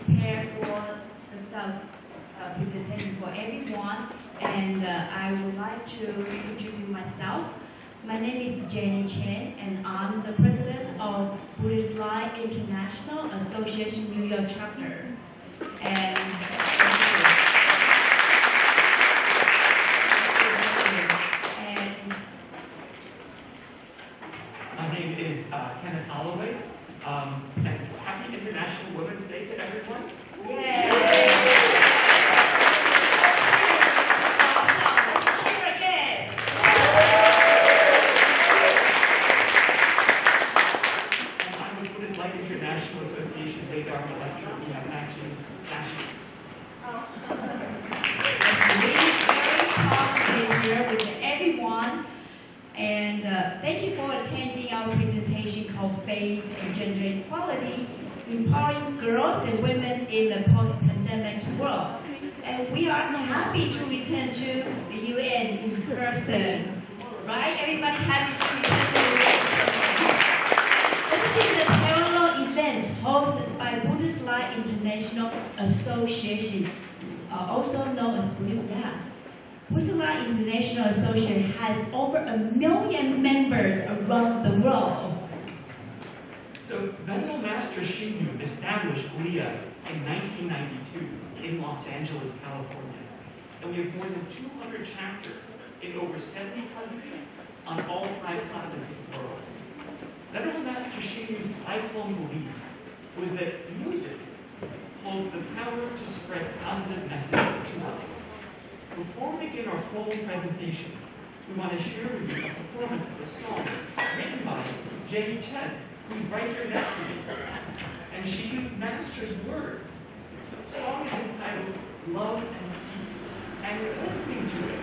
prepared for the stuff presentation for everyone, and I would like to introduce myself. My name is Jenny Chen, and I'm the president of BLIA International Association New York chapter. And my name is Kenneth Holloway. And happy International Women's Day to everyone. Yay! Let's cheer again. And I'm with BLIA International Association Radar Electric. We have matching sashes. It's really very proud to be here with everyone. And thank you for attending our presentation called Faith and Gender Equality, Empowering Girls and Women in the Post-Pandemic World. And we are happy to return to the UN in person. Right? Everybody happy to return to the UN. This is a parallel event hosted by BLIA International Association, also known as BLIA. BLIA International Association has over 1 million members around the world. So, Venerable Master Xing Yu established BLIA in 1992 in Los Angeles, California. And we have more than 200 chapters in over 70 countries on all 5 continents of the world. Venerable Master Xing Yu's lifelong belief was that music holds the power to spread positive messages to us. Before we begin our formal presentations, we want to share with you a performance of a song written by Jenny Chen, who's right here next to me. And she used Master's words. The song is entitled Love and Peace. And you're listening to it.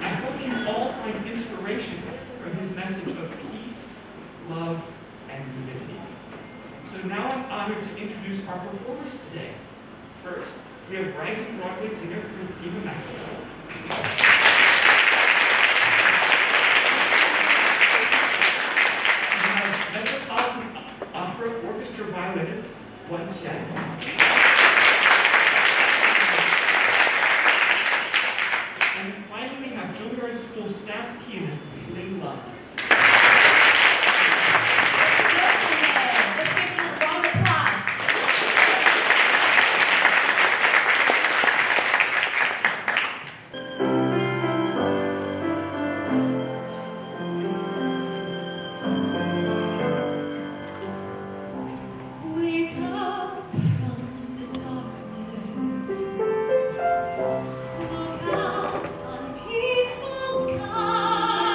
I hope you all find inspiration from his message of peace, love, and unity. So now I'm honored to introduce our performers today. First, we have rising Broadway singer Christina Maxwell. We have Metropolitan Opera Orchestra violinist Wen Qian. And finally, we have Juilliard School staff pianist Ling Love. Look out on peaceful skies.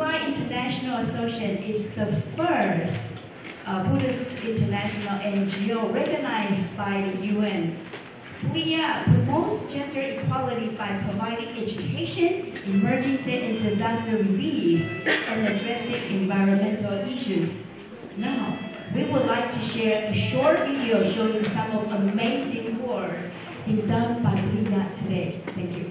BLIA International Association is the first Buddhist international NGO recognized by the UN. BLIA promotes gender equality by providing education, emergency and disaster relief, and addressing environmental issues. Now, we would like to share a short video showing some of amazing work being done by BLIA today. Thank you.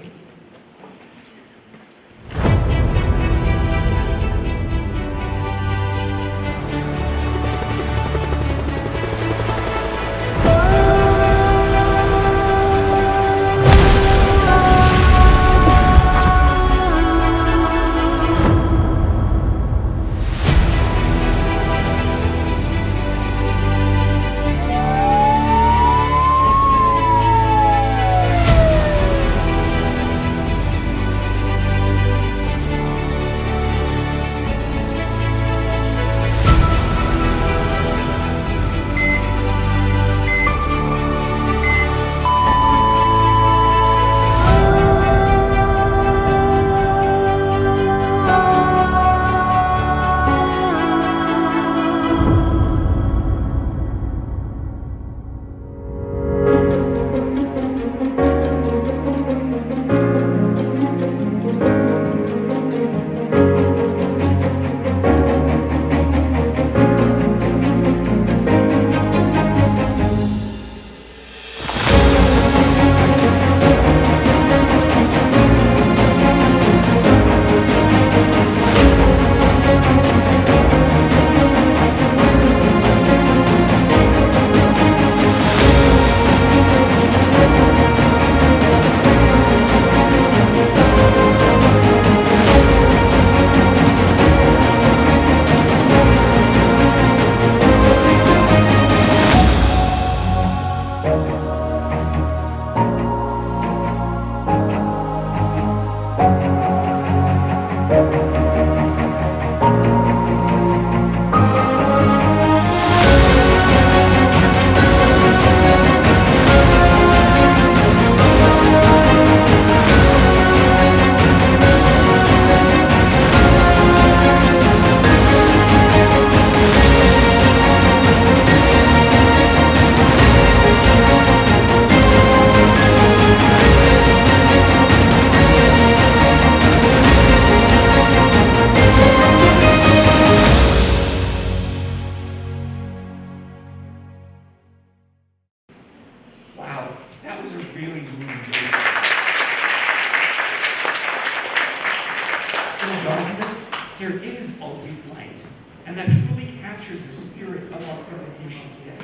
There is always light, and that truly captures the spirit of our presentation today.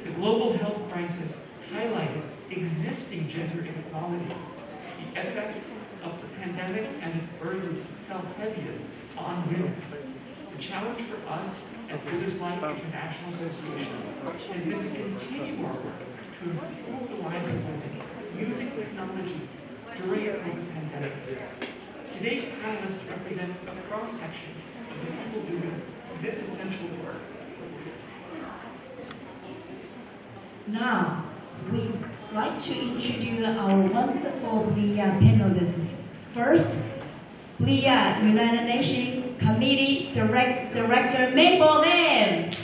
The global health crisis highlighted existing gender inequality. The the effects of the pandemic and its burdens fell heaviest on women. The challenge for us at BLIA International Association has been to continue our work to improve the lives of women using technology during the COVID pandemic. Today's panelists represent a cross-section of the people doing this essential work. Now, we'd like to introduce our wonderful BLIA panelists. First, BLIA United Nations Committee Director Mabel Lim. Next,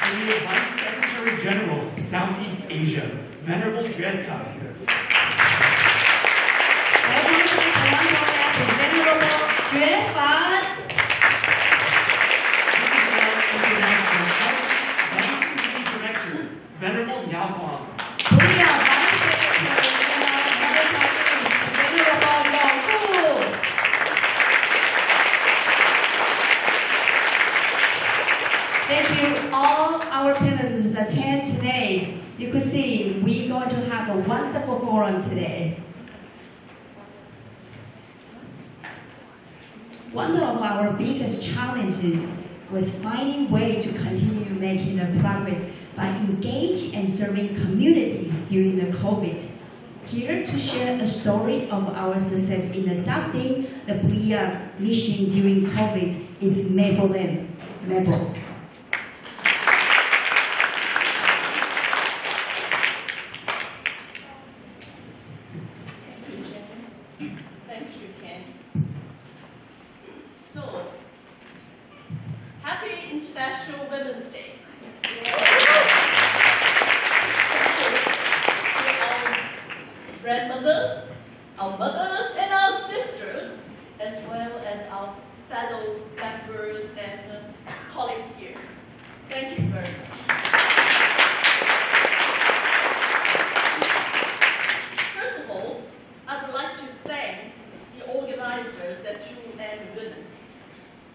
BLIA Vice Secretary General, Southeast Asia, Venerable Yue Tsai. Venerable Yue Fan. Vice Committee Director, Venerable Yao Huang. BLIA Vice Secretary General, Venerable Yao Fu. Thank you, all our panelists attend today. You could see we're going to have a wonderful forum today. One of our biggest challenges was finding ways to continue making the progress by engaging and serving communities during the COVID. Here to share a story of our success in adopting the BLIA mission during COVID is Mabel Lim. Mabel. International Women's Day. Our grandmothers, our mothers, and our sisters, as well as our fellow members and colleagues here. Thank you very much. First of all, I would like to thank the organizers at UN Women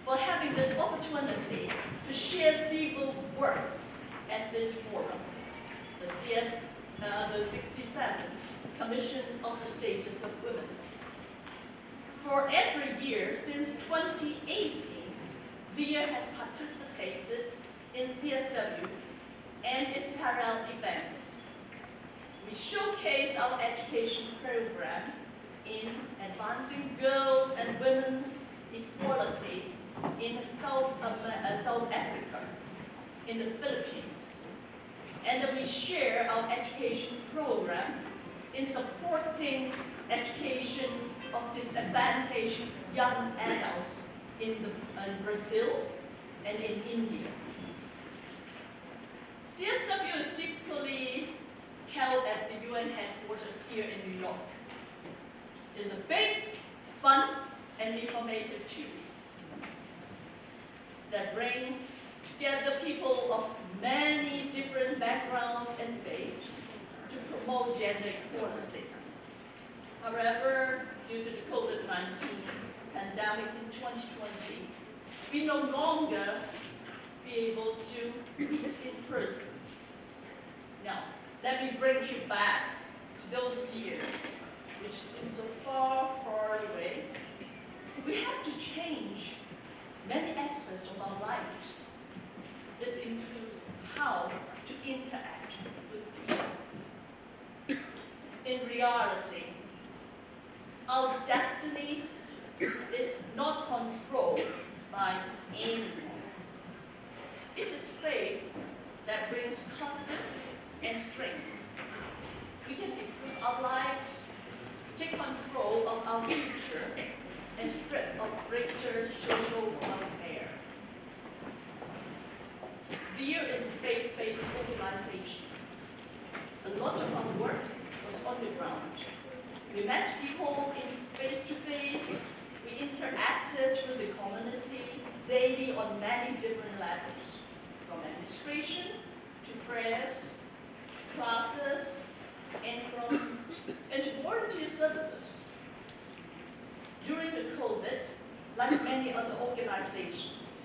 for having this opportunity to share civil works at this forum, the CSW67 Commission on the Status of Women. For every year since 2018, BLIA has participated in CSW and its parallel events. We showcase our education program in advancing girls and women's equality in South Africa, in the Philippines. And we share our education program in supporting education of disadvantaged young adults in Brazil and in India. CSW is typically held at the UN headquarters here in New York. It's a big, fun, and informative 2 weeks that brings together people of many different backgrounds and faiths to promote gender equality. However, due to the COVID-19 pandemic in 2020, we no longer be able to meet in person. Now, let me bring you back to those years, which seem so far, far away. We have to change many aspects of our lives. This includes how to interact with people. In reality, our destiny is not controlled by anyone. It is faith that brings confidence and strength. We can improve our lives, take control of our future, and strive of greater social welfare. BLIA is a faith-based organization. A lot of our work was on the ground. We met people in face-to-face. We interacted with the community daily on many different levels, from administration to prayers, to classes, and to volunteer services. During the COVID, like many other organizations,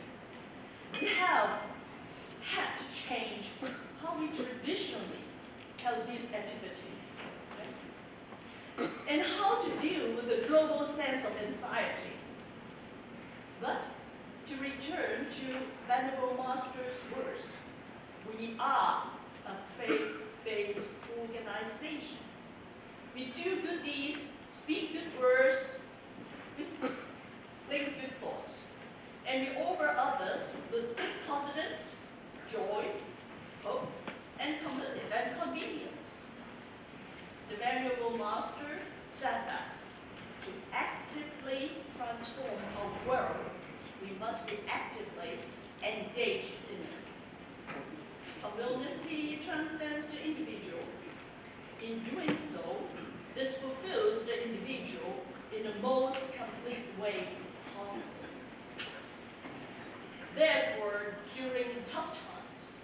we have had to change how we traditionally held these activities. sense of anxiety. But to return to Venerable Master's words, we are a faith-based organization. We do good deeds, speak good words, think good thoughts, and we offer others with confidence, joy, hope, and convenience. The Venerable Master said that to actively transform our world, we must be actively engaged in it. Community transcends the individual. In doing so, this fulfills the individual in the most complete way possible. Therefore, during tough times,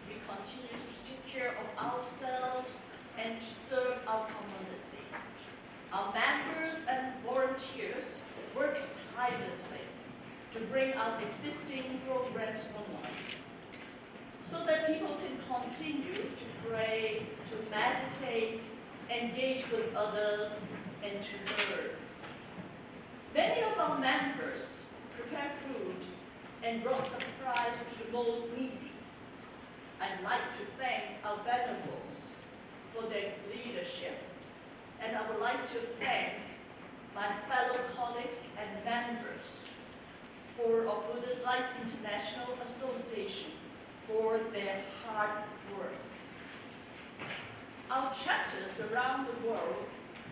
we continue to take care of ourselves and to serve our community. Our members and volunteers work tirelessly to bring our existing programs online, so that people can continue to pray, to meditate, engage with others, and to learn. Many of our members prepare food and brought supplies to the most needy. I'd like to thank our venerables for their leadership, and I would like to thank my fellow colleagues and members of Buddhist Light International Association for their hard work. Our chapters around the world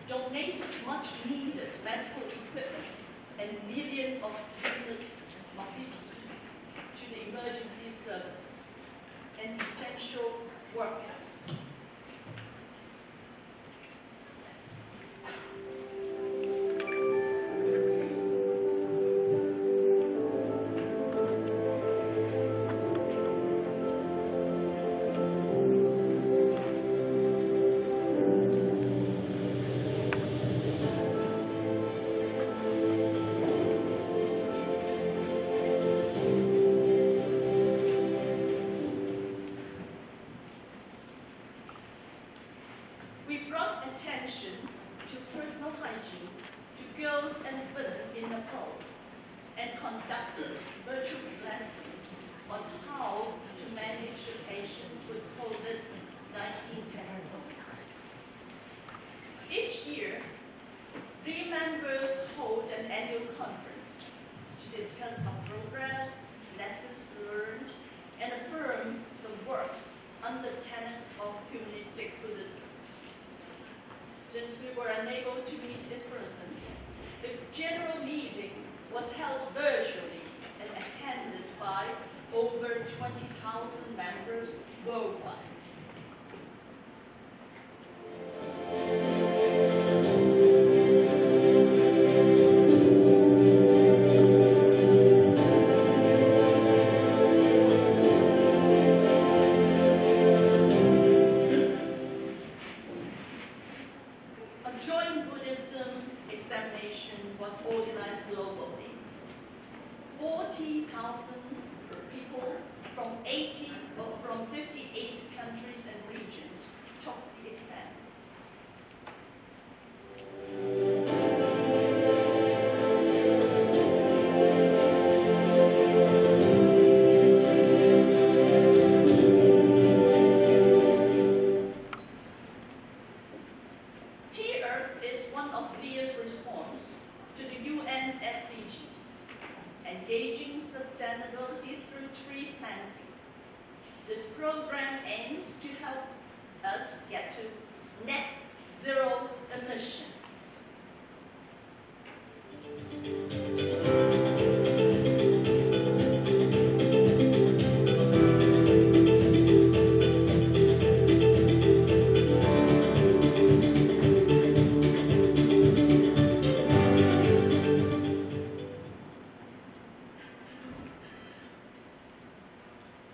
donated much needed medical equipment and millions of units of PPE to the emergency services and essential workers. Attention to personal hygiene to girls and women in Nepal and conducted virtual lessons on how to manage the patients with COVID-19 pandemic. Each year, BLIA members hold an annual conference to discuss our progress, lessons learned, and affirm the works under tenets of humanistic Buddhism. Since we were unable to meet in person, the general meeting was held virtually and attended by over 20,000 members worldwide. Was organized globally. 40,000 people from 58 countries and regions took the exam. T-Earth is one of BLIA's response to the UN SDGs, engaging sustainability through tree planting. This program aims to help us get to net zero emission.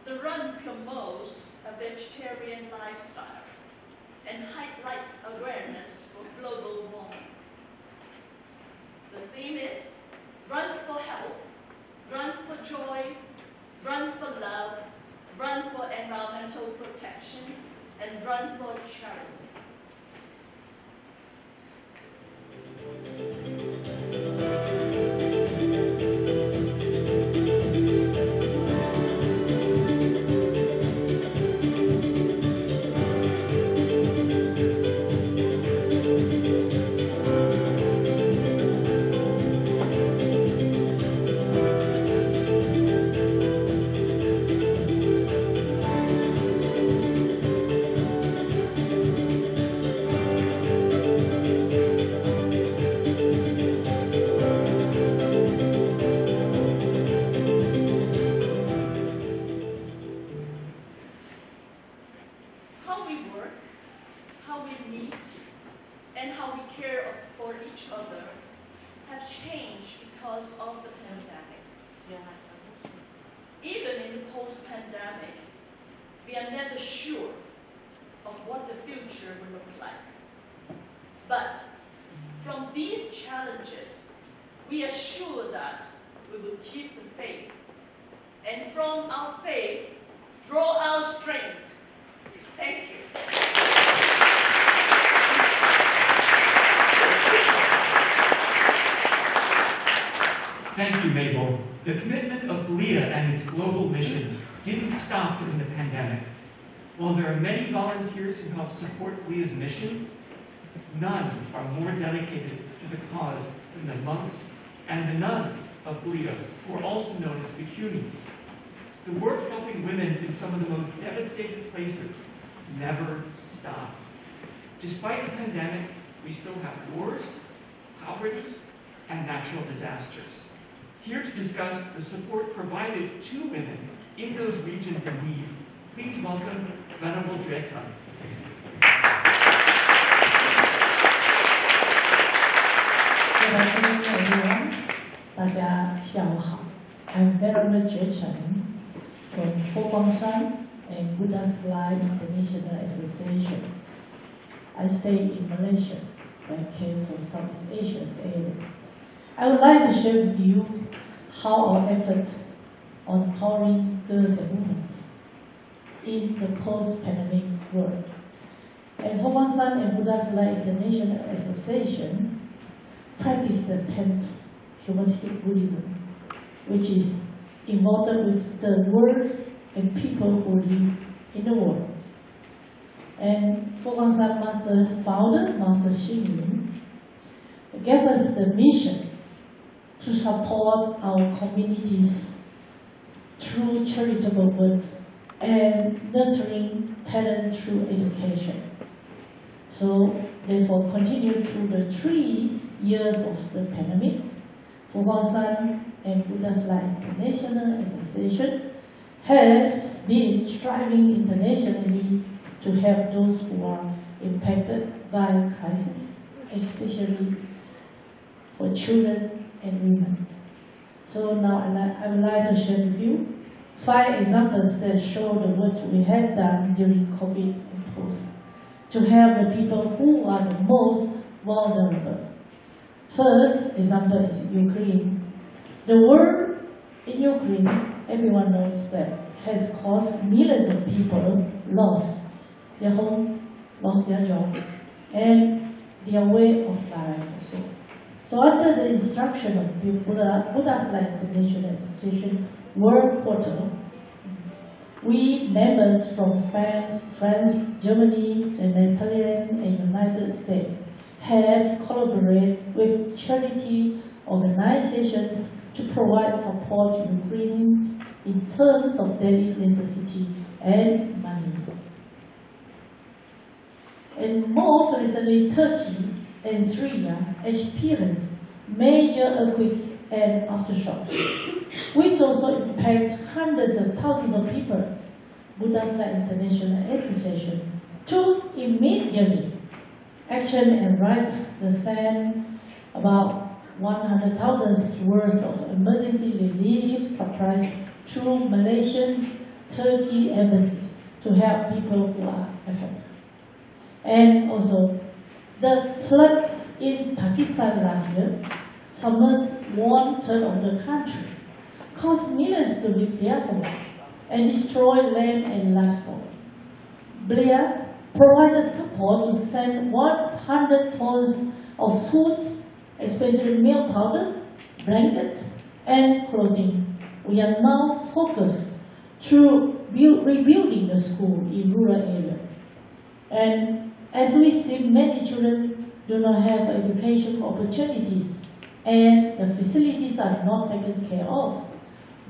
The run promotes a vegetarian lifestyle and and how we care for each other have changed because of the pandemic. Even in the post-pandemic, we are never sure of what the future will look like. But from these challenges, we are sure that we will keep the faith, and from our faith, draw our strength. Thank you. Thank you, Mabel. The commitment of BLIA and its global mission didn't stop during the pandemic. While there are many volunteers who help support BLIA's mission, none are more dedicated to the cause than the monks and the nuns of BLIA, who are also known as Bhikkhunis. The work helping women in some of the most devastated places never stopped. Despite the pandemic, we still have wars, poverty, and natural disasters. Here to discuss the support provided to women in those regions in need, please welcome Venerable Dredsan. Good afternoon, everyone. 大家下午好. I'm Venerable Dredsan from Fogwangshan and Buddha's Life International Association. I stay in Malaysia and came from Southeast Asia's area. I would like to share with you how our efforts on empowering girls and women in the post-pandemic world. And Fogwangshan and Buddha's Life International Association practice the 10th humanistic Buddhism, which is involved with the world and people who live in the world. And Fogwangshan Master Founder, Master Xing Yun, gave us the mission to support our communities through charitable works and nurturing talent through education. So, therefore, continue through the 3 years of the pandemic, Fogwangshan and Buddha's Life International Association has been striving internationally to help those who are impacted by crisis, especially for children and women. So now I would like to share with you 5 examples that show the work we have done during COVID and post to help the people who are the most vulnerable. First example is Ukraine. The war in Ukraine, everyone knows that, has caused millions of people lost their home, lost their job, and their way of life also. So under the instruction of Buddha's Life International Association World Portal, we members from Spain, France, Germany, the Netherlands, and United States have collaborated with charity organizations to provide support to Ukrainians in terms of daily necessity and money. And most recently, Turkey and Syria experienced major earthquakes and aftershocks, which also impact hundreds of thousands of people. Buddha's Life International Association took immediately action and raised the send about 100,000 worth of emergency relief supplies through Malaysia's Turkey embassy to help people who are affected. And also, the floods in Pakistan last year submerged 1/3 of the country, caused millions to leave their home, and destroyed land and livestock. BLIA provided support to send 100 tons of food, especially meal powder, blankets, and clothing. We are now focused through rebuilding the school in rural areas. And as we see, many children do not have education opportunities and the facilities are not taken care of.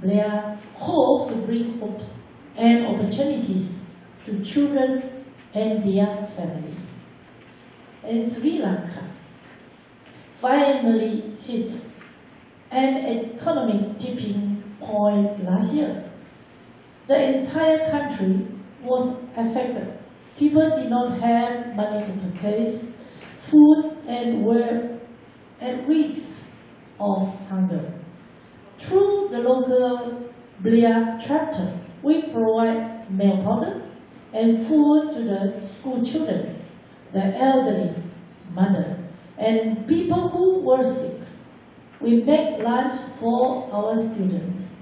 BLIA hopes to bring hopes and opportunities to children and their family. And Sri Lanka finally hit an economic tipping point last year. The entire country was affected. People did not have money to purchase food and were at risk of hunger. Through the local BLIA chapter, we provide milk powder and food to the school children, the elderly, mother, and people who were sick. We make lunch for our students.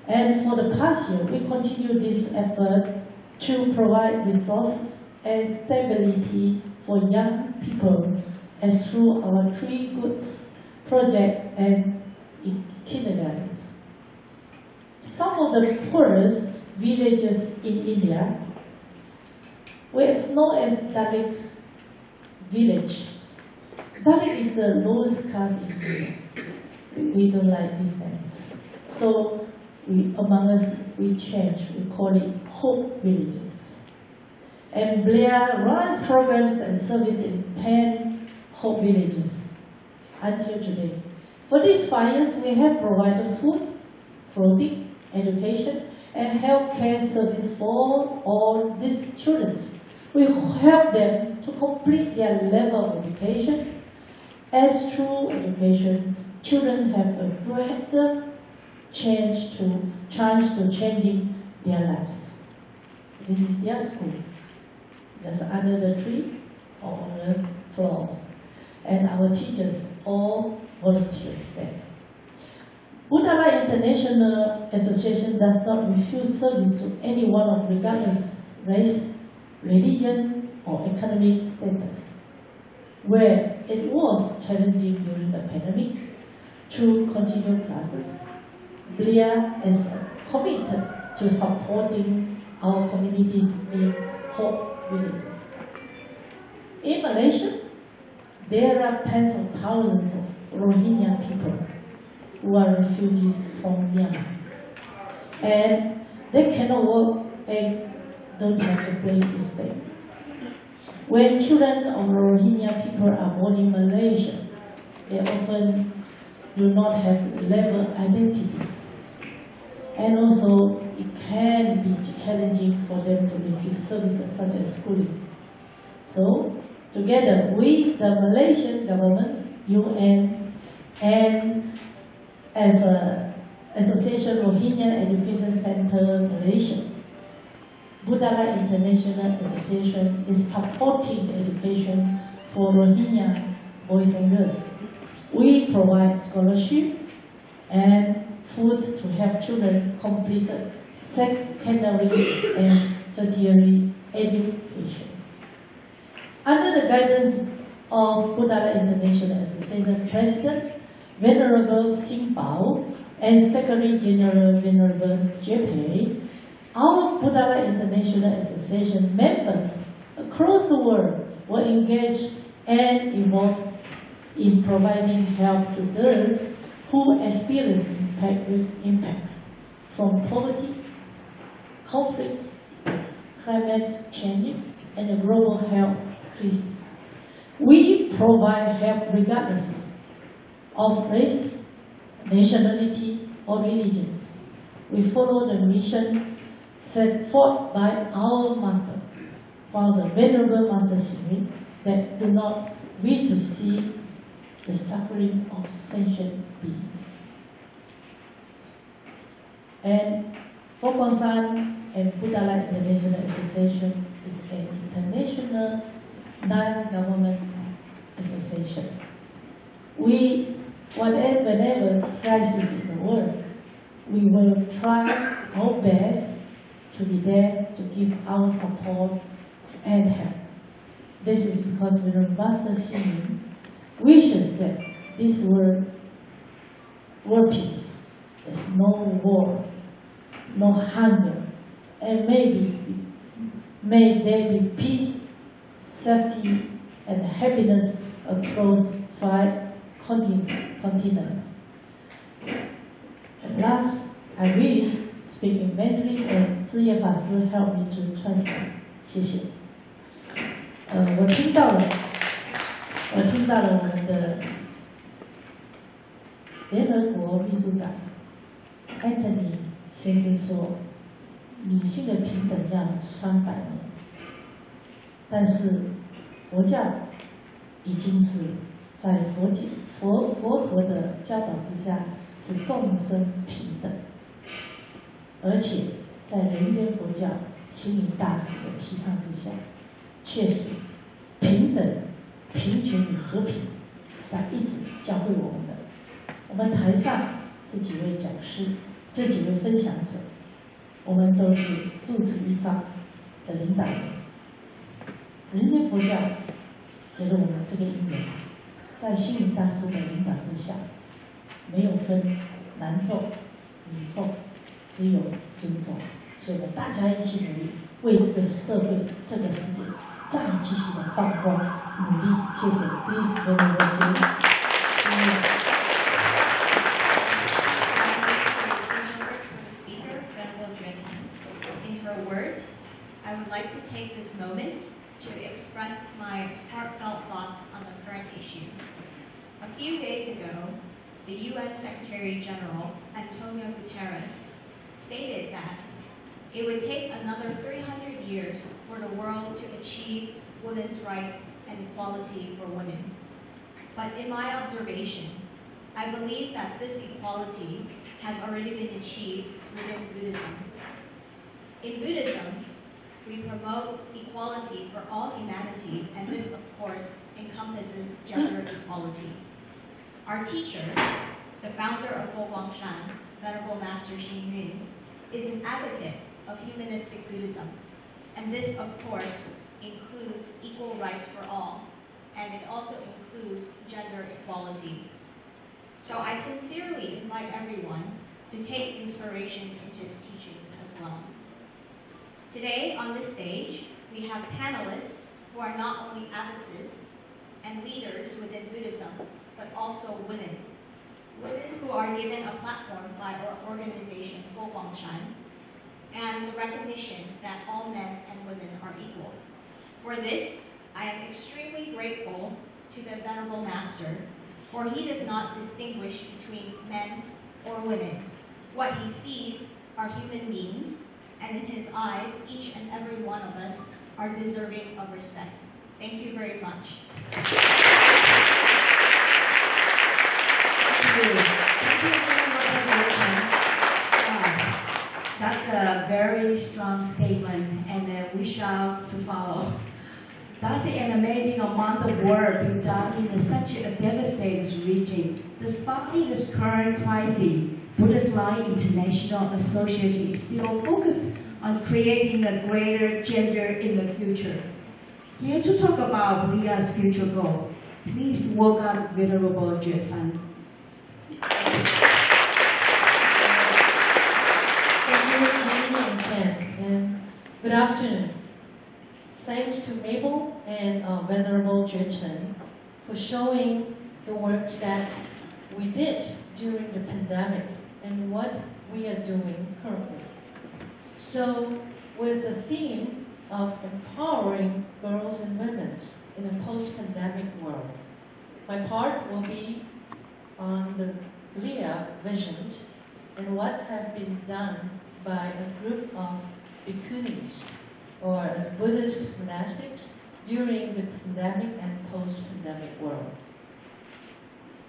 And for the past year, we continue this effort to provide resources and stability for young people as through our 3 Goods project and in kindergartens. Some of the poorest villages in India, where it's known as Dalit village. Dalit is the lowest caste in India. We don't like this name. So among us, we change. We call it Hope Villages. And BLIA runs programs and service in 10 Hope Villages until today. For these 5 years, we have provided food, clothing, education, and healthcare service for all these children. We help them to complete their level of education. As through education, children have a greater chance to changing their lives. This is their school. That's under the tree or on the floor. And our teachers all volunteers there. BLIA International Association does not refuse service to anyone regardless race, religion, or economic status. Where it was challenging during the pandemic, to continue classes, BLIA is committed to supporting our communities in Hope Villages. In Malaysia, there are tens of thousands of Rohingya people who are refugees from Myanmar. And they cannot work and don't have a place to stay. When children of Rohingya people are born in Malaysia, they often do not have label identities. And also, it can be challenging for them to receive services such as schooling. So, together with the Malaysian government, UN, and as an Association Rohingya Education Center Malaysia, BLIA International Association is supporting education for Rohingya boys and girls. We provide scholarship and food to help children complete secondary and tertiary education. Under the guidance of BLIA International Association President Venerable Sing Bao and Secretary General Venerable Jepe, our BLIA International Association members across the world were engaged and involved in providing help to those who experience impact from poverty, conflicts, climate change, and the global health crisis. We provide help regardless of race, nationality, or religion. We follow the mission set forth by our Master, Founder Venerable Master Xing, that do not we to see the suffering of sentient beings. And Fokongsan and BLIA International Association is an international non-government association. Whenever crisis in the world, we will try our best to be there to give our support and help. This is because Master Xing wishes that this world peace. There's no war, no hunger, and may there be peace, safety, and happiness across 5 continents. And last, I wish, speaking Mandarin, and 智业法师 help me to translate. 谢谢。我听到了我们的联合国秘书长 Anthony 先生说，女性的平等要300年，但是国教已经是在佛陀的教导之下，是众生平等，而且在人间佛教心灵大师的提倡之下，确实平等、平权与和平是他一直教会我们的。我们台上这几位讲师，这几位分享者，我们都是住持一方的领导人。人间佛教给了我们这个因缘，在心灵大师的领导之下，没有分男众、女众，只有尊重。所以呢，大家一起努力，为这个社会、这个世界再继续的放光努力。谢谢。Please very much. In her words, I would like to take this moment to express my heartfelt thoughts on the current issue. A few days ago, the UN Secretary General, Antonio Guterres, stated that it would take another 300 years for the world to achieve women's rights and equality for women. But in my observation, I believe that this equality has already been achieved within Buddhism. In Buddhism, we promote equality for all humanity, and this, of course, encompasses gender equality. Our teacher, the founder of Fo Guangshan, Venerable Master Xing Yun, is an advocate of humanistic Buddhism, and this, of course, includes equal rights for all, and it also includes gender equality. So I sincerely invite everyone to take inspiration in his teachings as well. Today, on this stage, we have panelists who are not only abbesses and leaders within Buddhism, but also women. Women who are given a platform by our organization, Fo Guangshan, and the recognition that all men and women are equal. For this, I am extremely grateful to the Venerable Master, for he does not distinguish between men or women. What he sees are human beings, and in his eyes, each and every one of us are deserving of respect. Thank you very much. Thank you. Thank you very much. That's a very strong statement, and we shall to follow. That's an amazing amount of work being done in such a devastated region. Despite this current crisis, Buddhist Life International Association is still focused on creating a greater gender in the future. Here to talk about BLIA's future goal, please welcome Venerable Jue Fan. Good afternoon. Thanks to Mabel and Venerable Jue Chen for showing the works that we did during the pandemic and what we are doing currently. So, with the theme of empowering girls and women in a post-pandemic world, my part will be on the BLIA visions and what have been done by a group of bhikkhunis, or Buddhist monastics, during the pandemic and post-pandemic world.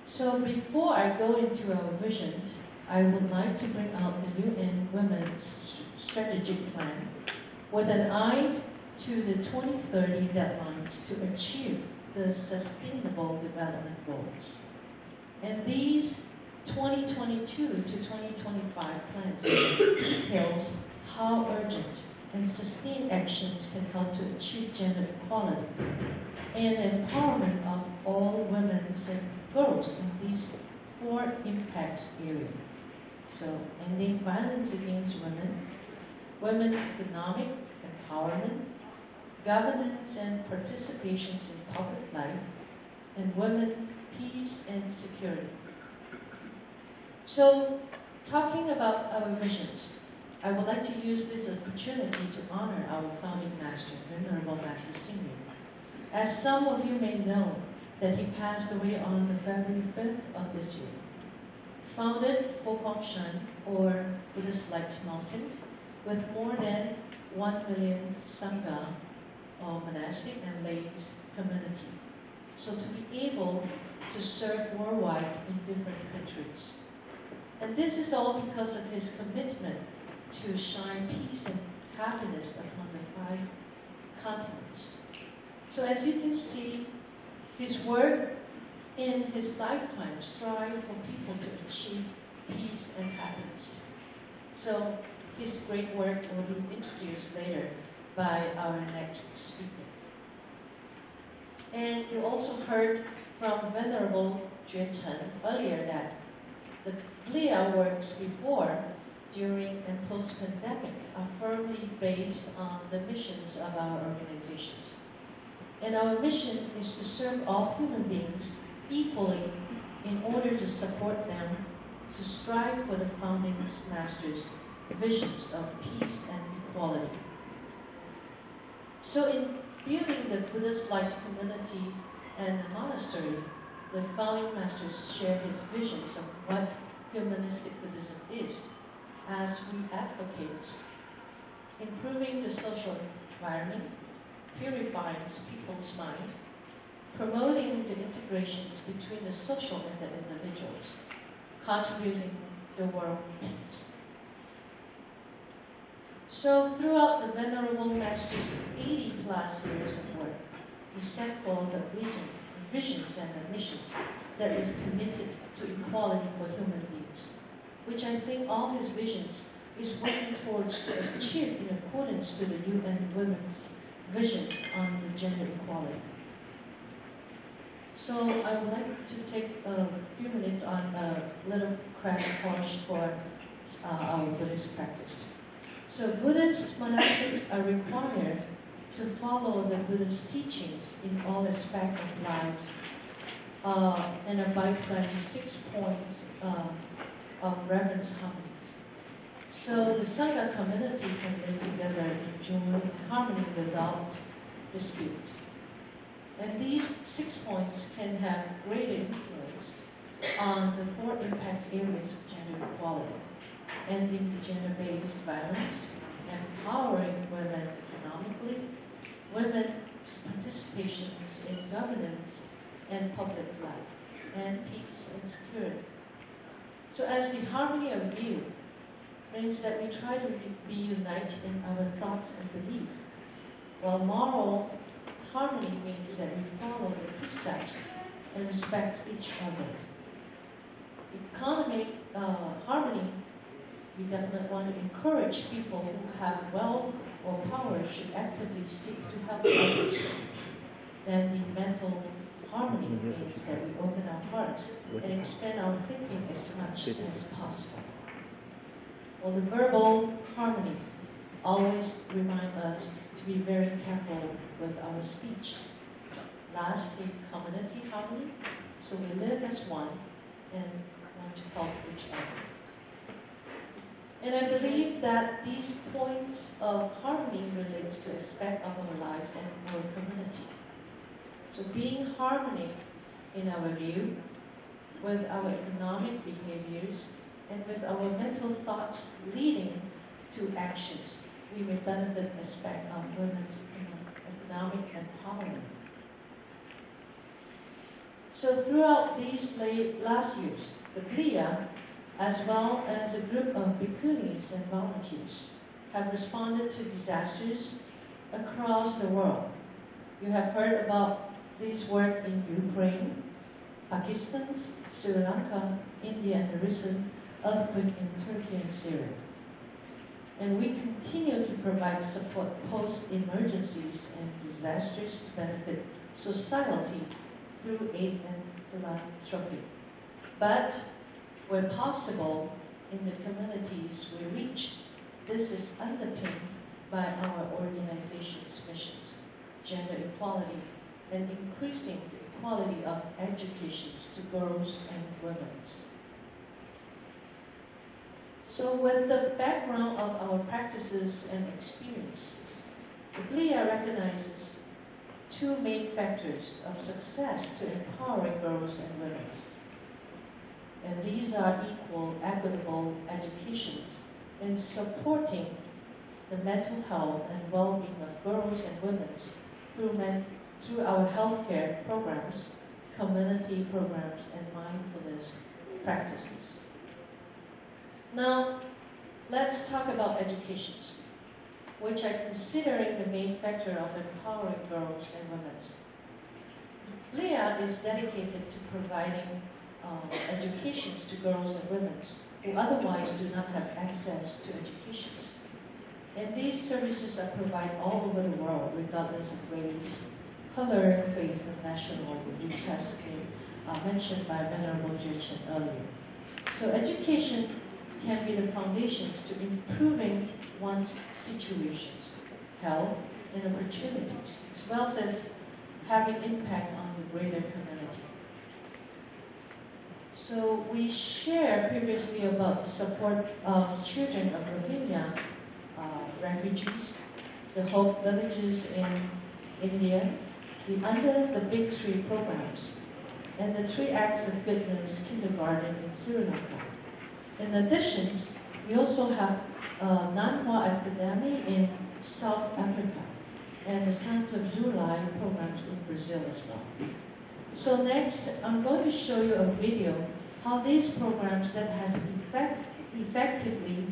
So before I go into our vision, I would like to bring out the UN Women's Strategic Plan with an eye to the 2030 deadlines to achieve the Sustainable Development Goals. And these 2022 to 2025 plans details how urgent and sustained actions can help to achieve gender equality and empowerment of all women and girls in these 4 impacts areas. So, ending violence against women, women's economic empowerment, governance and participation in public life, and women, peace and security. So, talking about our visions, I would like to use this opportunity to honor our founding master, Venerable Master Xing Yun. As some of you may know, that he passed away on the February 5th of this year. Founded Fo Guangshan, or Buddhist Light Mountain, with more than 1 million Sangha, or monastic and lay community, so to be able to serve worldwide in different countries. And this is all because of his commitment to shine peace and happiness upon the 5 continents. So as you can see, his work in his lifetime strive for people to achieve peace and happiness. So his great work will be introduced later by our next speaker. And you also heard from Venerable Jue Chen earlier that the BLIA works before, during, and post-pandemic are firmly based on the missions of our organizations. And our mission is to serve all human beings equally in order to support them to strive for the founding masters' visions of peace and equality. So in building the Buddhist light community and the monastery, the founding masters share his visions of what humanistic Buddhism is, as we advocate improving the social environment, purifying people's mind, promoting the integrations between the social and the individuals, contributing the world peace. So throughout the Venerable Master's 80+ years of work, he set forth the visions and the missions that is committed to equality for human beings, which I think all his visions is working towards to achieve in accordance to the UN Women's visions on the gender equality. So I would like to take a few minutes on a little crash course for our Buddhist practice. So Buddhist monastics are required to follow the Buddhist teachings in all aspects of lives and abide by the 6 points of reverence harmony. So the Sangha community can live together in joy and harmony without dispute. And these 6 points can have great influence on the 4 impact areas of gender equality, ending the gender-based violence, empowering women economically, women's participation in governance and public life, and peace and security. So as the harmony of view means that we try to be united in our thoughts and belief, while moral harmony means that we follow the precepts and respect each other. Economic harmony, we definitely want to encourage people who have wealth or power should actively seek to help others. Then the mental harmony means that we open our hearts and expand our thinking as much as possible. Well, the verbal harmony always reminds us to be very careful with our speech. Lastly, community harmony, so we live as one and want to help each other. And I believe that these points of harmony relates to aspect of our lives and our community. So being harmony in our view, with our economic behaviors, and with our mental thoughts leading to actions, we may benefit aspect of women's economic empowerment. So throughout these last years, the BLIA, as well as a group of bhikkhunis and volunteers, have responded to disasters across the world. You have heard about this work in Ukraine, Pakistan, Sri Lanka, India, and the recent earthquake in Turkey and Syria. And we continue to provide support post-emergencies and disasters to benefit society through aid and philanthropy. But where possible, in the communities we reach, this is underpinned by our organization's missions, gender equality, and increasing the quality of education to girls and women. So with the background of our practices and experiences, the BLIA recognizes 2 main factors of success to empowering girls and women. And these are equal, equitable educations in supporting the mental health and well-being of girls and women through through our healthcare programs, community programs, and mindfulness practices. Now, let's talk about education, which I consider the main factor of empowering girls and women. BLIA is dedicated to providing education to girls and women who otherwise do not have access to education. And these services are provided all over the world, regardless of race, color, faith, and national origin, which has been mentioned by Venerable Jurchen earlier. So education can be the foundations to improving one's situations, health, and opportunities, as well as having impact on the greater community. So we shared previously about the support of children of Rohingya refugees, the Hope Villages in India, under the Big Three programs, and the 3 Acts of Goodness kindergarten in Sri Lanka. In addition, we also have Nanhua Academy in South Africa, and the Sons of Zulai programs in Brazil as well. So next, I'm going to show you a video how these programs that has effectively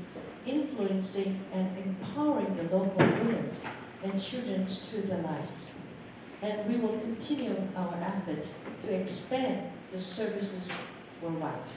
influencing and empowering the local women and children to their lives. And we will continue our effort to expand the services worldwide.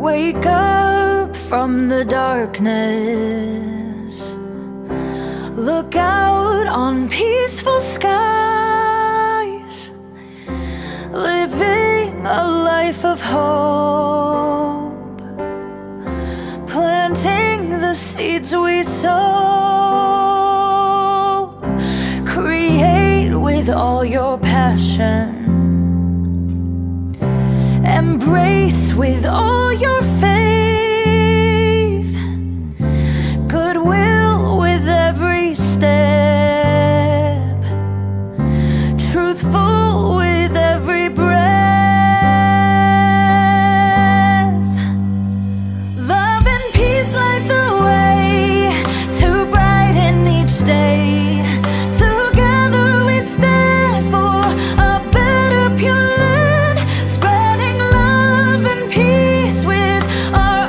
Wake up from the darkness. Look out on peaceful skies. Living a life of hope. Planting the seeds we sow. Create with all your passion. Embrace with all your faith, goodwill with every step, truthful with every breath. Love and peace light the way to brighten each day. Together we stand for a better, pure land, spreading love and peace with our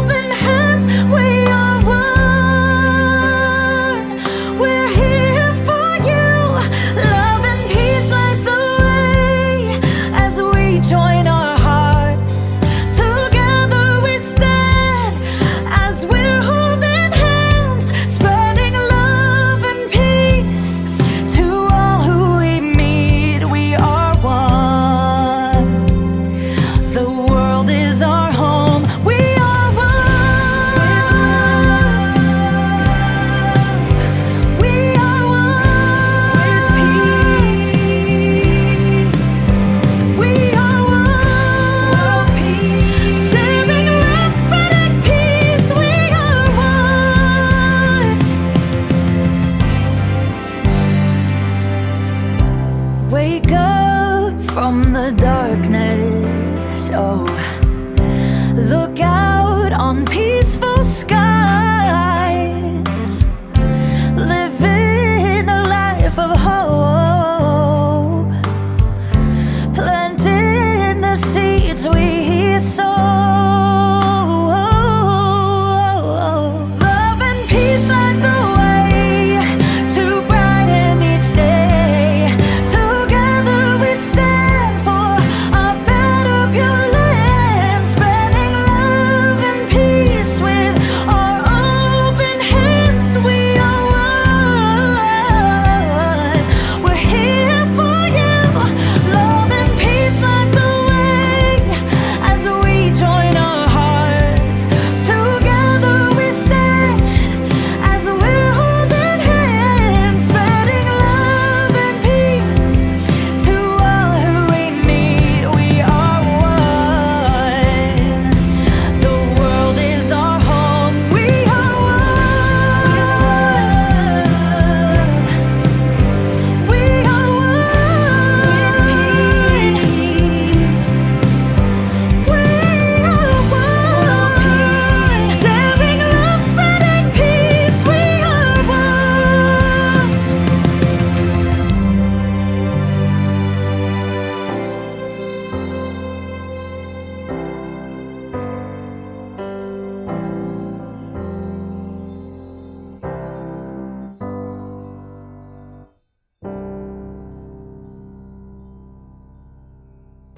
open hands. We are one. We're here for you. Love and peace light the way as we join our hearts. Together we stand as we're holding hands, spreading love and peace to all who we meet. We are one. The world is our home. We are one. We are one with peace. We are one. Sharing love, spreading peace. We are one. Wake up from the darkness. Oh, look out on peaceful skies. Living a life of hope. Planting the seeds we sow. Love and peace light the way to brighten each day. Together we stand for a better, pure land, spreading love and peace with our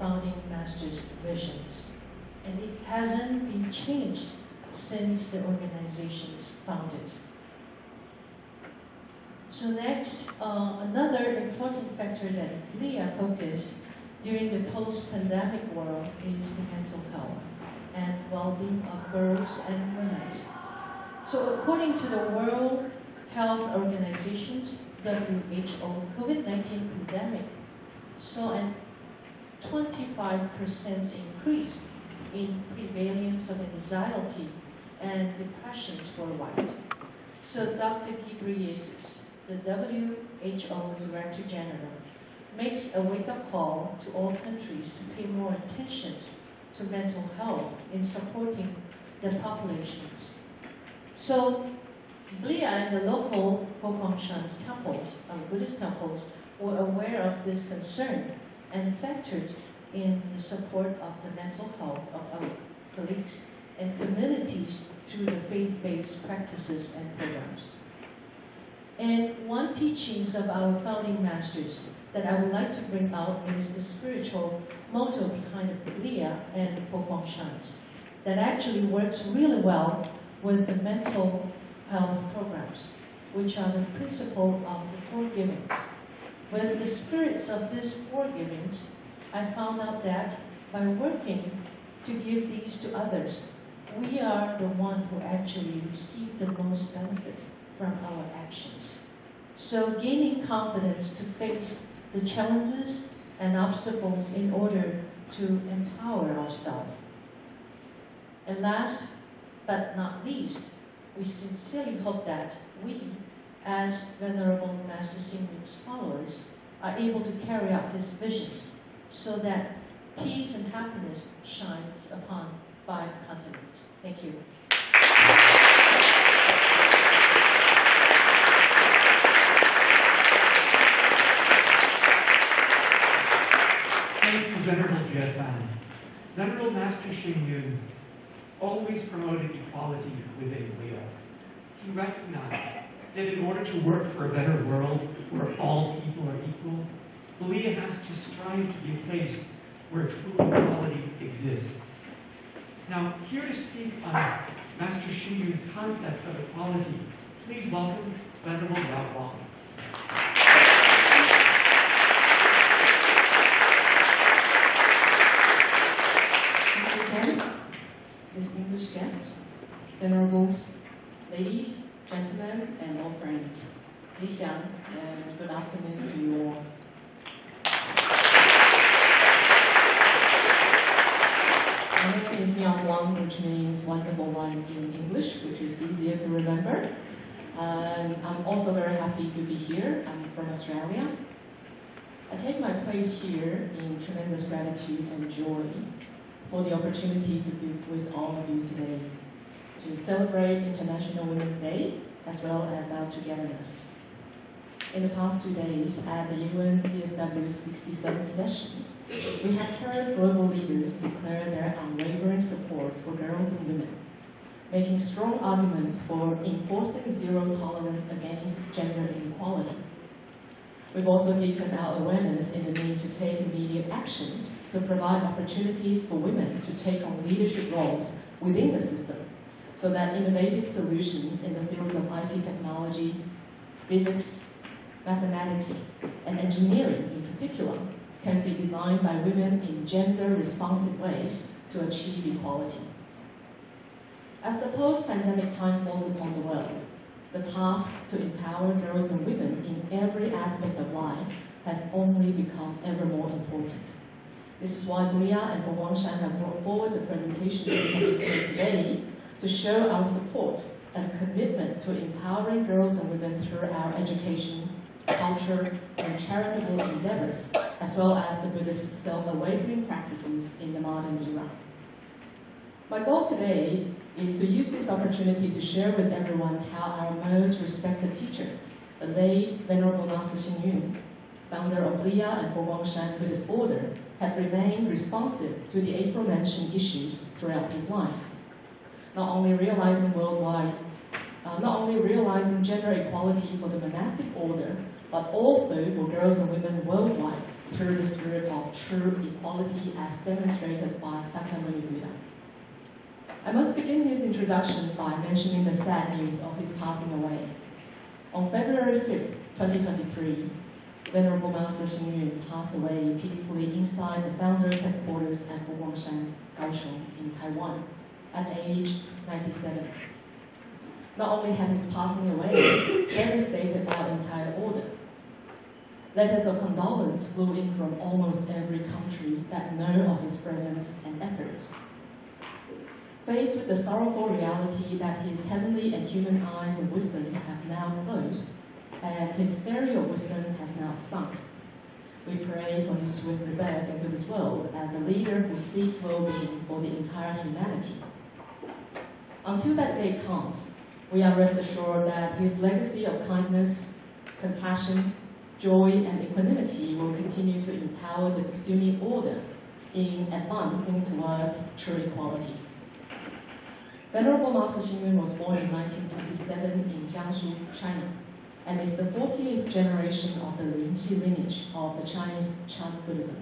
founding master's visions, and it hasn't been changed since the organization's founded. So next, another important factor that BLIA focused during the post-pandemic world is the mental health and well-being of girls and women. So according to the World Health Organization's WHO, COVID-19 pandemic saw a 25% increase in prevalence of anxiety and depressions worldwide. So Dr. Ghebreyesus, the WHO Director General, makes a wake-up call to all countries to pay more attention to mental health in supporting the populations. So BLIA and the local Ho'opongshan's temples, Buddhist temples, were aware of this concern and factored in the support of the mental health of our colleagues and communities through the faith-based practices and programs. And one teachings of our founding masters that I would like to bring out is the spiritual motto behind the BLIA and the Ho'opongshan's that actually works really well with the mental health programs, which are the principle of the four givings. With the spirits of these four givings, I found out that by working to give these to others, we are the one who actually receive the most benefit from our actions. So gaining confidence to face the challenges and obstacles in order to empower ourselves. And last but not least, we sincerely hope that we, as Venerable Master Xing followers, are able to carry out his visions so that peace and happiness shines upon 5 continents. Thank you. Thank you, Venerable Jiefan. Venerable Master Xing always promoted equality within BLIA. He recognized that in order to work for a better world where all people are equal, BLIA has to strive to be a place where true equality exists. Now, here to speak on Master Xing concept of equality, please welcome Venerable Yao Wang. Distinguished guests, venerables, ladies, gentlemen, and all friends, Jixiang, and good afternoon to you all. My name is Miao Wang, which means wonderful line in English, which is easier to remember. I'm also very happy to be here. I'm from Australia. I take my place here in tremendous gratitude and joy for the opportunity to be with all of you today to celebrate International Women's Day as well as our togetherness. In the past 2 days at the UN CSW67 sessions, we have heard global leaders declare their unwavering support for girls and women, making strong arguments for enforcing zero tolerance against gender inequality. We've also deepened our awareness in the need to take immediate actions to provide opportunities for women to take on leadership roles within the system, so that innovative solutions in the fields of IT technology, physics, mathematics, and engineering in particular can be designed by women in gender-responsive ways to achieve equality. As the post-pandemic time falls upon the world, the task to empower girls and women in every aspect of life has only become ever more important. This is why BLIA and Ho'opongshan have brought forward the presentations we have just heard today to show our support and commitment to empowering girls and women through our education, culture, and charitable endeavors, as well as the Buddhist self-awakening practices in the modern era. My goal today is to use this opportunity to share with everyone how our most respected teacher, the late Venerable Master Xing, founder of BLIA and Ho'opongshan Buddhist Order, have remained responsive to the aforementioned issues throughout his life. Not only realizing gender equality for the monastic order, but also for girls and women worldwide through the spirit of true equality as demonstrated by Sakyamuni Buddha. I must begin his introduction by mentioning the sad news of his passing away. On February 5th, 2023, Venerable Master Xing Yun passed away peacefully inside the founder's headquarters at Guangshan, Kaohsiung, in Taiwan, at age 97. Not only had his passing away devastated our entire order, letters of condolence flew in from almost every country that know of his presence and efforts. Faced with the sorrowful reality that his heavenly and human eyes of wisdom have now closed, and his fairy of wisdom has now sunk, we pray for his swift rebirth into this world as a leader who seeks well-being for the entire humanity. Until that day comes, we are rest assured that his legacy of kindness, compassion, joy, and equanimity will continue to empower the Kusuni order in advancing towards true equality. Venerable Master Xing Yun was born in 1927 in Jiangsu, China, and is the 48th generation of the Lingqi lineage of the Chinese Chan Buddhism.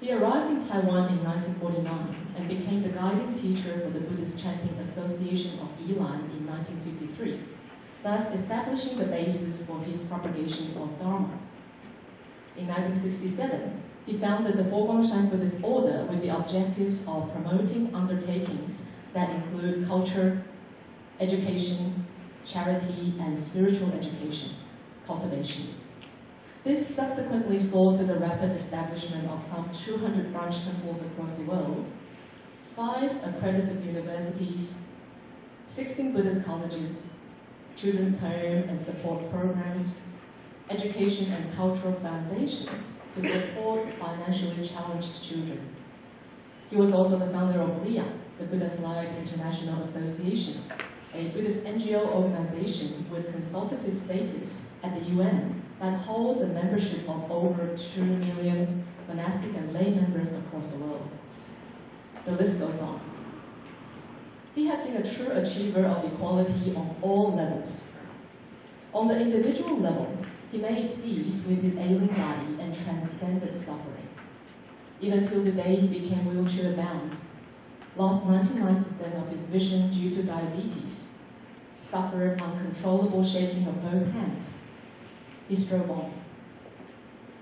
He arrived in Taiwan in 1949 and became the guiding teacher for the Buddhist Chanting Association of Yilan in 1953, thus establishing the basis for his propagation of Dharma. In 1967, he founded the Guangshan Buddhist Order with the objectives of promoting undertakings that include culture, education, charity, and spiritual education, cultivation. This subsequently saw to the rapid establishment of some 200 branch temples across the world, 5 accredited universities, 16 Buddhist colleges, children's home and support programs, education and cultural foundations to support financially challenged children. He was also the founder of BLIA, the Buddhist Light International Association, a Buddhist NGO organization with consultative status at the UN that holds a membership of over 2 million monastic and lay members across the world. The list goes on. He had been a true achiever of equality on all levels. On the individual level, he made peace with his ailing body and transcended suffering. Even till the day he became wheelchair-bound, lost 99% of his vision due to diabetes, suffered uncontrollable shaking of both hands. He strove on.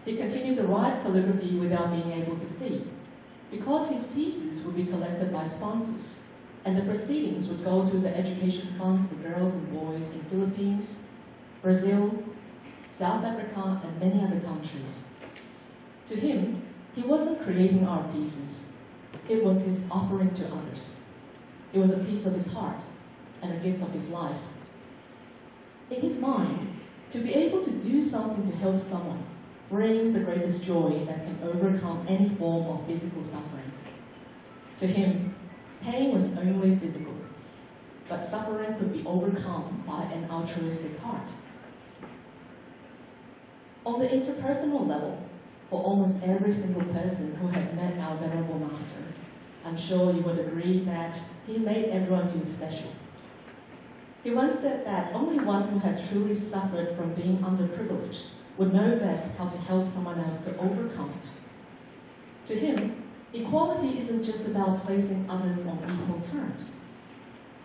He continued to write calligraphy without being able to see, because his pieces would be collected by sponsors, and the proceedings would go to the education funds for girls and boys in Philippines, Brazil, South Africa, and many other countries. To him, he wasn't creating art pieces. It was his offering to others. It was a piece of his heart and a gift of his life. In his mind, to be able to do something to help someone brings the greatest joy that can overcome any form of physical suffering. To him, pain was only physical, but suffering could be overcome by an altruistic heart. On the interpersonal level, for almost every single person who had met our Venerable Master, I'm sure you would agree that he made everyone feel special. He once said that only one who has truly suffered from being underprivileged would know best how to help someone else to overcome it. To him, equality isn't just about placing others on equal terms.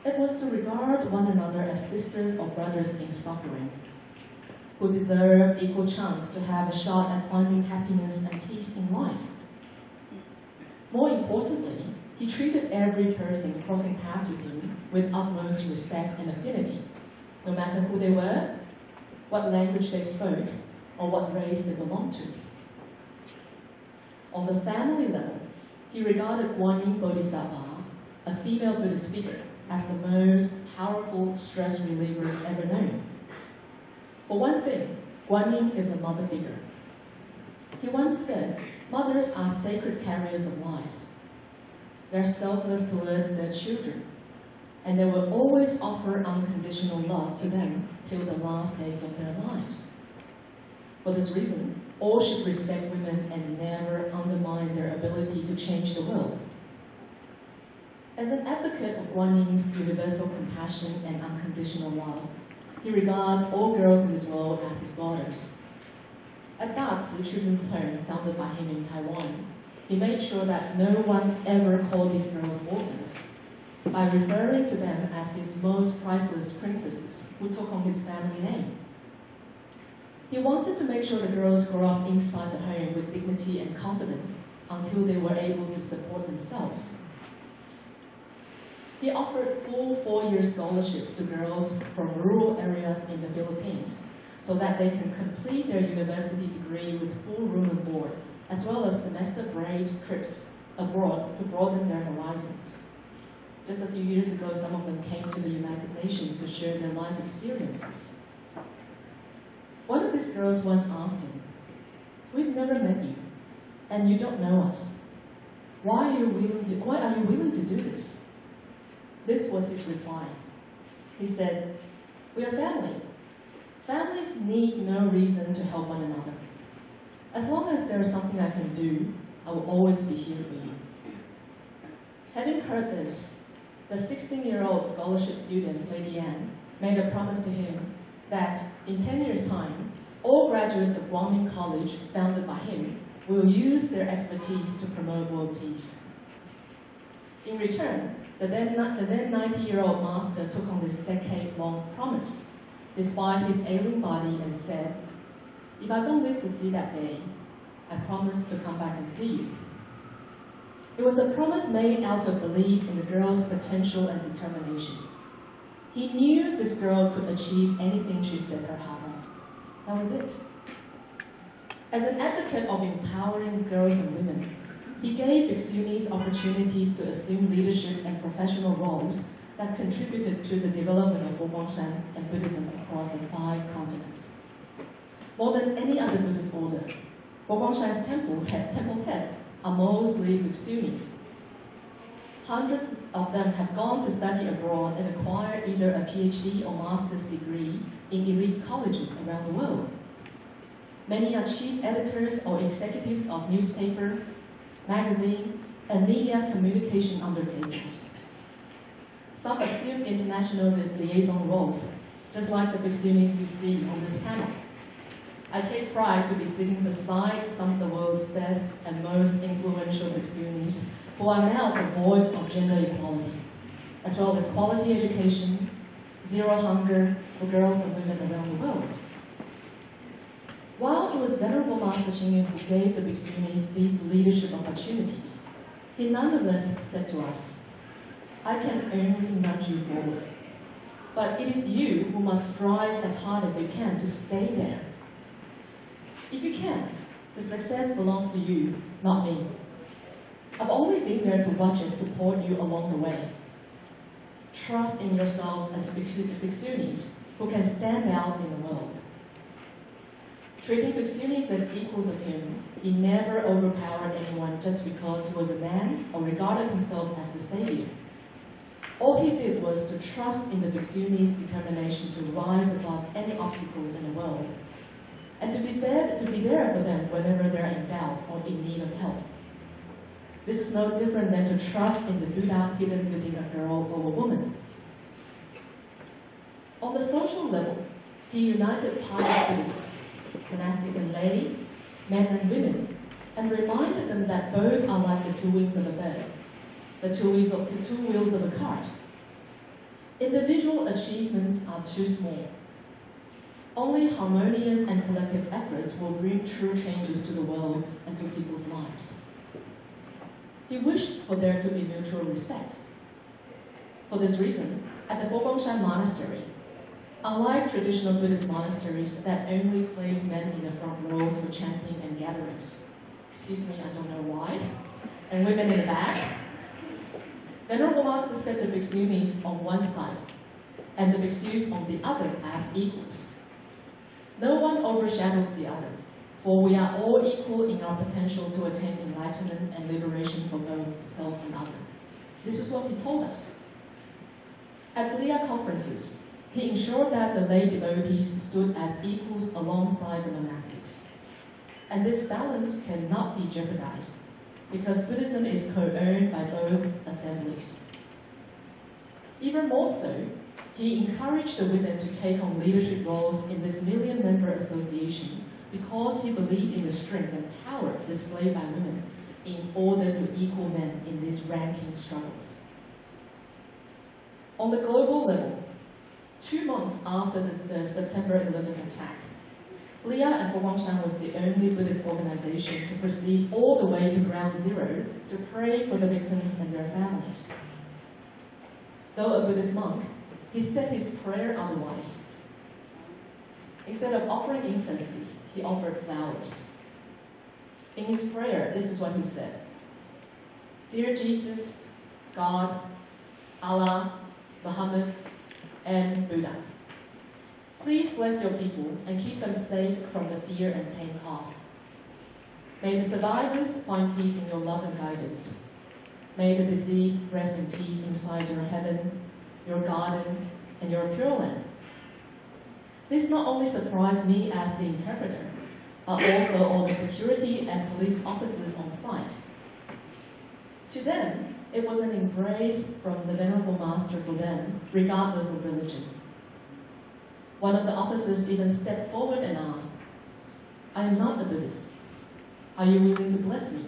It was to regard one another as sisters or brothers in suffering, who deserve equal chance to have a shot at finding happiness and peace in life. More importantly, he treated every person crossing paths with him with utmost respect and affinity, no matter who they were, what language they spoke, or what race they belonged to. On the family level, he regarded Guanyin Bodhisattva, a female Buddhist figure, as the most powerful stress reliever ever known. For one thing, Guanyin is a mother figure. He once said, mothers are sacred carriers of lives. They're selfless towards their children, and they will always offer unconditional love to them till the last days of their lives. For this reason, all should respect women and never undermine their ability to change the world. As an advocate of Guanyin's universal compassion and unconditional love, he regards all girls in this world as his daughters. At that children's home founded by him in Taiwan, he made sure that no one ever called these girls orphans, by referring to them as his most priceless princesses who took on his family name. He wanted to make sure the girls grew up inside the home with dignity and confidence until they were able to support themselves. He offered full 4-year scholarships to girls from rural areas in the Philippines so that they can complete their university degree with full room and board, as well as semester breaks, trips abroad to broaden their horizons. Just a few years ago, some of them came to the United Nations to share their life experiences. One of these girls once asked him, "We've never met you, and you don't know us. Why are you willing to do this?" This was his reply. He said, "We are family. Families need no reason to help one another. As long as there is something I can do, I will always be here for you." Having heard this, the 16-year-old scholarship student, Lady Anne, made a promise to him that in 10 years' time, all graduates of Guangming College, founded by him, will use their expertise to promote world peace. In return, the then 90-year-old master took on this decade-long promise, despite his ailing body, and said, "If I don't live to see that day, I promise to come back and see you." It was a promise made out of belief in the girl's potential and determination. He knew this girl could achieve anything she set her heart on. That was it. As an advocate of empowering girls and women, he gave Bhiksunis opportunities to assume leadership and professional roles that contributed to the development of Foguangshan and Buddhism across the 5 continents. More than any other Buddhist order, Foguangshan's temple heads are mostly Bhiksunis. Hundreds of them have gone to study abroad and acquire either a PhD or master's degree in elite colleges around the world. Many are chief editors or executives of newspaper, magazine, and media communication undertakings. Some assume international liaison roles, just like the Bhiksunis you see on this panel. I take pride to be sitting beside some of the world's best and most influential Bhiksunis who are now the voice of gender equality, as well as quality education, zero hunger for girls and women around the world. While it was Venerable Master Xing who gave the Bhiksunis these leadership opportunities, he nonetheless said to us, "I can only nudge you forward, but it is you who must strive as hard as you can to stay there. If you can, the success belongs to you, not me. I've only been there to watch and support you along the way. Trust in yourselves as Bhiksunis who can stand out in the world." Treating Bhiksunis as equals of him, he never overpowered anyone just because he was a man or regarded himself as the savior. All he did was to trust in the Bhiksunis' determination to rise above any obstacles in the world, and to be there for them whenever they're in doubt or in need of help. This is no different than to trust in the Buddha hidden within a girl or a woman. On the social level, he united pious Buddhists, monastic and lay, men and women, and reminded them that both are like the 2 wings of a bird, the two wheels of a cart. Individual achievements are too small. Only harmonious and collective efforts will bring true changes to the world and to people's lives. He wished for there to be mutual respect. For this reason, at the Foguangshan Monastery, unlike traditional Buddhist monasteries that only place men in the front rows for chanting and gatherings, excuse me, I don't know why, and women in the back, Venerable Master set the Bhiksunis on one side and the Bhiksus on the other as equals. No one overshadows the other, for we are all equal in our potential to attain enlightenment and liberation for both self and other. This is what he told us. At BLIA conferences, he ensured that the lay devotees stood as equals alongside the monastics. And this balance cannot be jeopardized, because Buddhism is co-owned by both assemblies. Even more so, he encouraged the women to take on leadership roles in this million-member association, because he believed in the strength and power displayed by women in order to equal men in these ranking struggles. On the global level, 2 months after the September 11th attack, BLIA and Huangshan was the only Buddhist organization to proceed all the way to ground zero to pray for the victims and their families. Though a Buddhist monk, he said his prayer otherwise. Instead of offering incenses, he offered flowers. In his prayer, this is what he said: Dear Jesus, God, Allah, Muhammad, and Buddha, please bless your people and keep them safe from the fear and pain caused. May the survivors find peace in your love and guidance. May the deceased rest in peace inside your heaven, your garden, and your pure land. This not only surprised me as the interpreter, but also all the security and police officers on site. To them, it was an embrace from the Venerable Master for them, regardless of religion. One of the officers even stepped forward and asked, I am not a Buddhist. Are you willing to bless me?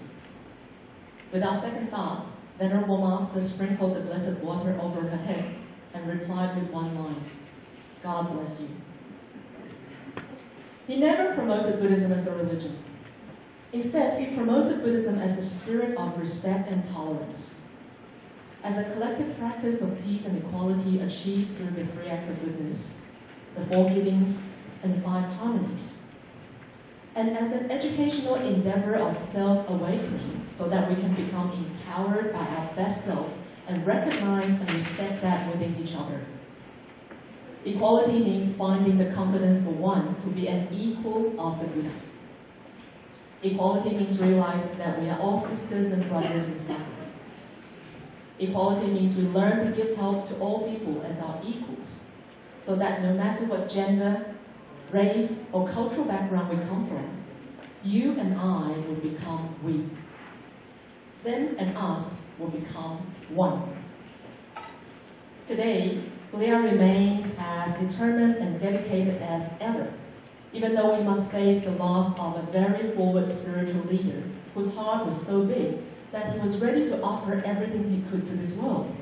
Without second thoughts, Venerable Master sprinkled the blessed water over her head and replied with one line, God bless you. He never promoted Buddhism as a religion. Instead, he promoted Buddhism as a spirit of respect and tolerance, as a collective practice of peace and equality achieved through the 3 acts of goodness, the 4 givings, and the 5 harmonies, and as an educational endeavor of self-awakening so that we can become empowered by our best self and recognize and respect that within each other. Equality means finding the confidence for one to be an equal of the Buddha. Equality means realizing that we are all sisters and brothers in suffering. Equality means we learn to give help to all people as our equals, so that no matter what gender, race, or cultural background we come from, you and I will become we. Them and us will become one. Today, BLIA remains as determined and dedicated as ever, even though we must face the loss of a very forward spiritual leader whose heart was so big that he was ready to offer everything he could to this world.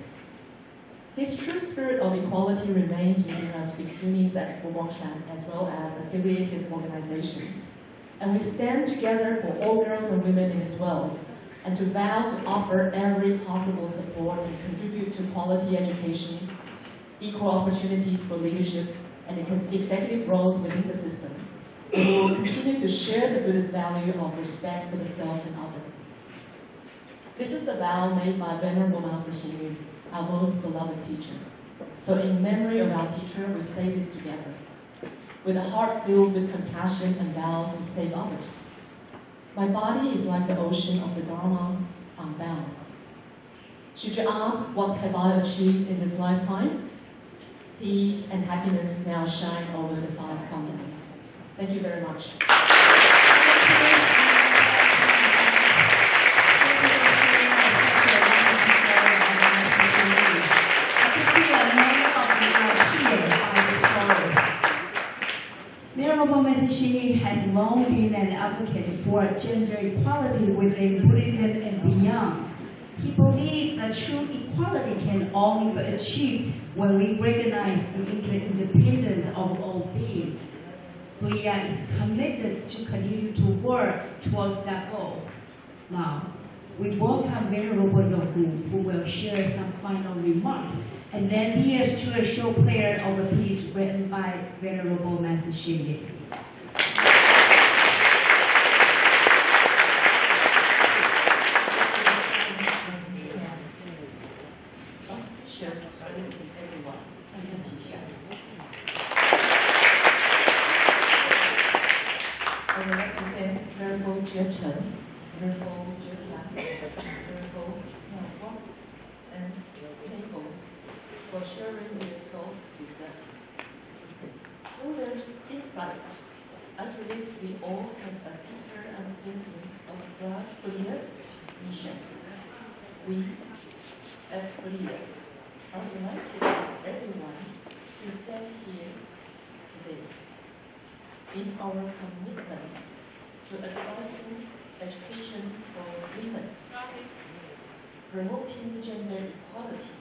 His true spirit of equality remains within us Bhiksunis at Huangshan as well as affiliated organizations, and we stand together for all girls and women in this world, and to vow to offer every possible support and contribute to quality education, equal opportunities for leadership, and executive roles within the system. And we will continue to share the Buddhist value of respect for the self and other. This is the vow made by Venerable Master Xing Yun, our most beloved teacher. So in memory of our teacher, we say this together, with a heart filled with compassion and vows to save others. My body is like the ocean of the Dharma, unbound. Should you ask, what have I achieved in this lifetime? Peace and happiness now shine over the 5 continents. Thank you very much. Venerable Master Xing Yun has long been an advocate for gender equality within Buddhism and beyond. He believes that true equality can only be achieved when we recognize the interdependence of all beings. BLIA is committed to continue to work towards that goal. Now, we welcome Venerable Yohu, who will share some final remarks, and then here's to a short prayer of the piece written by Venerable Master Xing Yun. Auspicious, this is everyone. 大家吉祥。I would like to thank Venerable Jie Chen, Venerable Jie Fan, Venerable Miao Guang, and Mabel for sharing their thoughts with us. Through their insights, I believe we all have a deeper understanding of BLIA's mission. We at BLIA are united with everyone who sat here today. in our commitment to advancing education for women, promoting gender equality,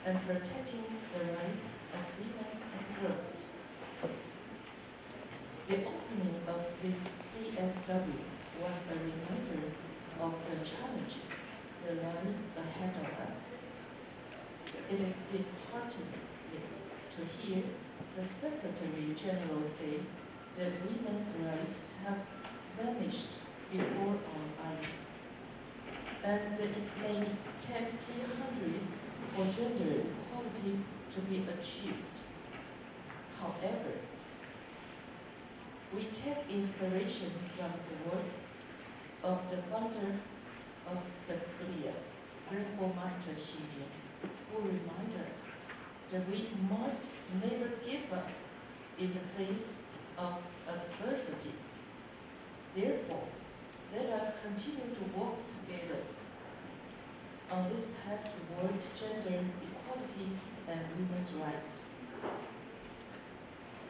and protecting the rights of women and girls. The opening of this CSW was a reminder of the challenges that lie ahead of us. It is disheartening to hear the Secretary General say that women's rights have vanished before our eyes, and it may take 300 for gender equality to be achieved. However, we take inspiration from the words of the founder of the BLIA, Grateful Master Xi Yuan, who remind us that we must never give up in the face of adversity. Therefore, let us continue to work together on this path toward gender equality and women's rights.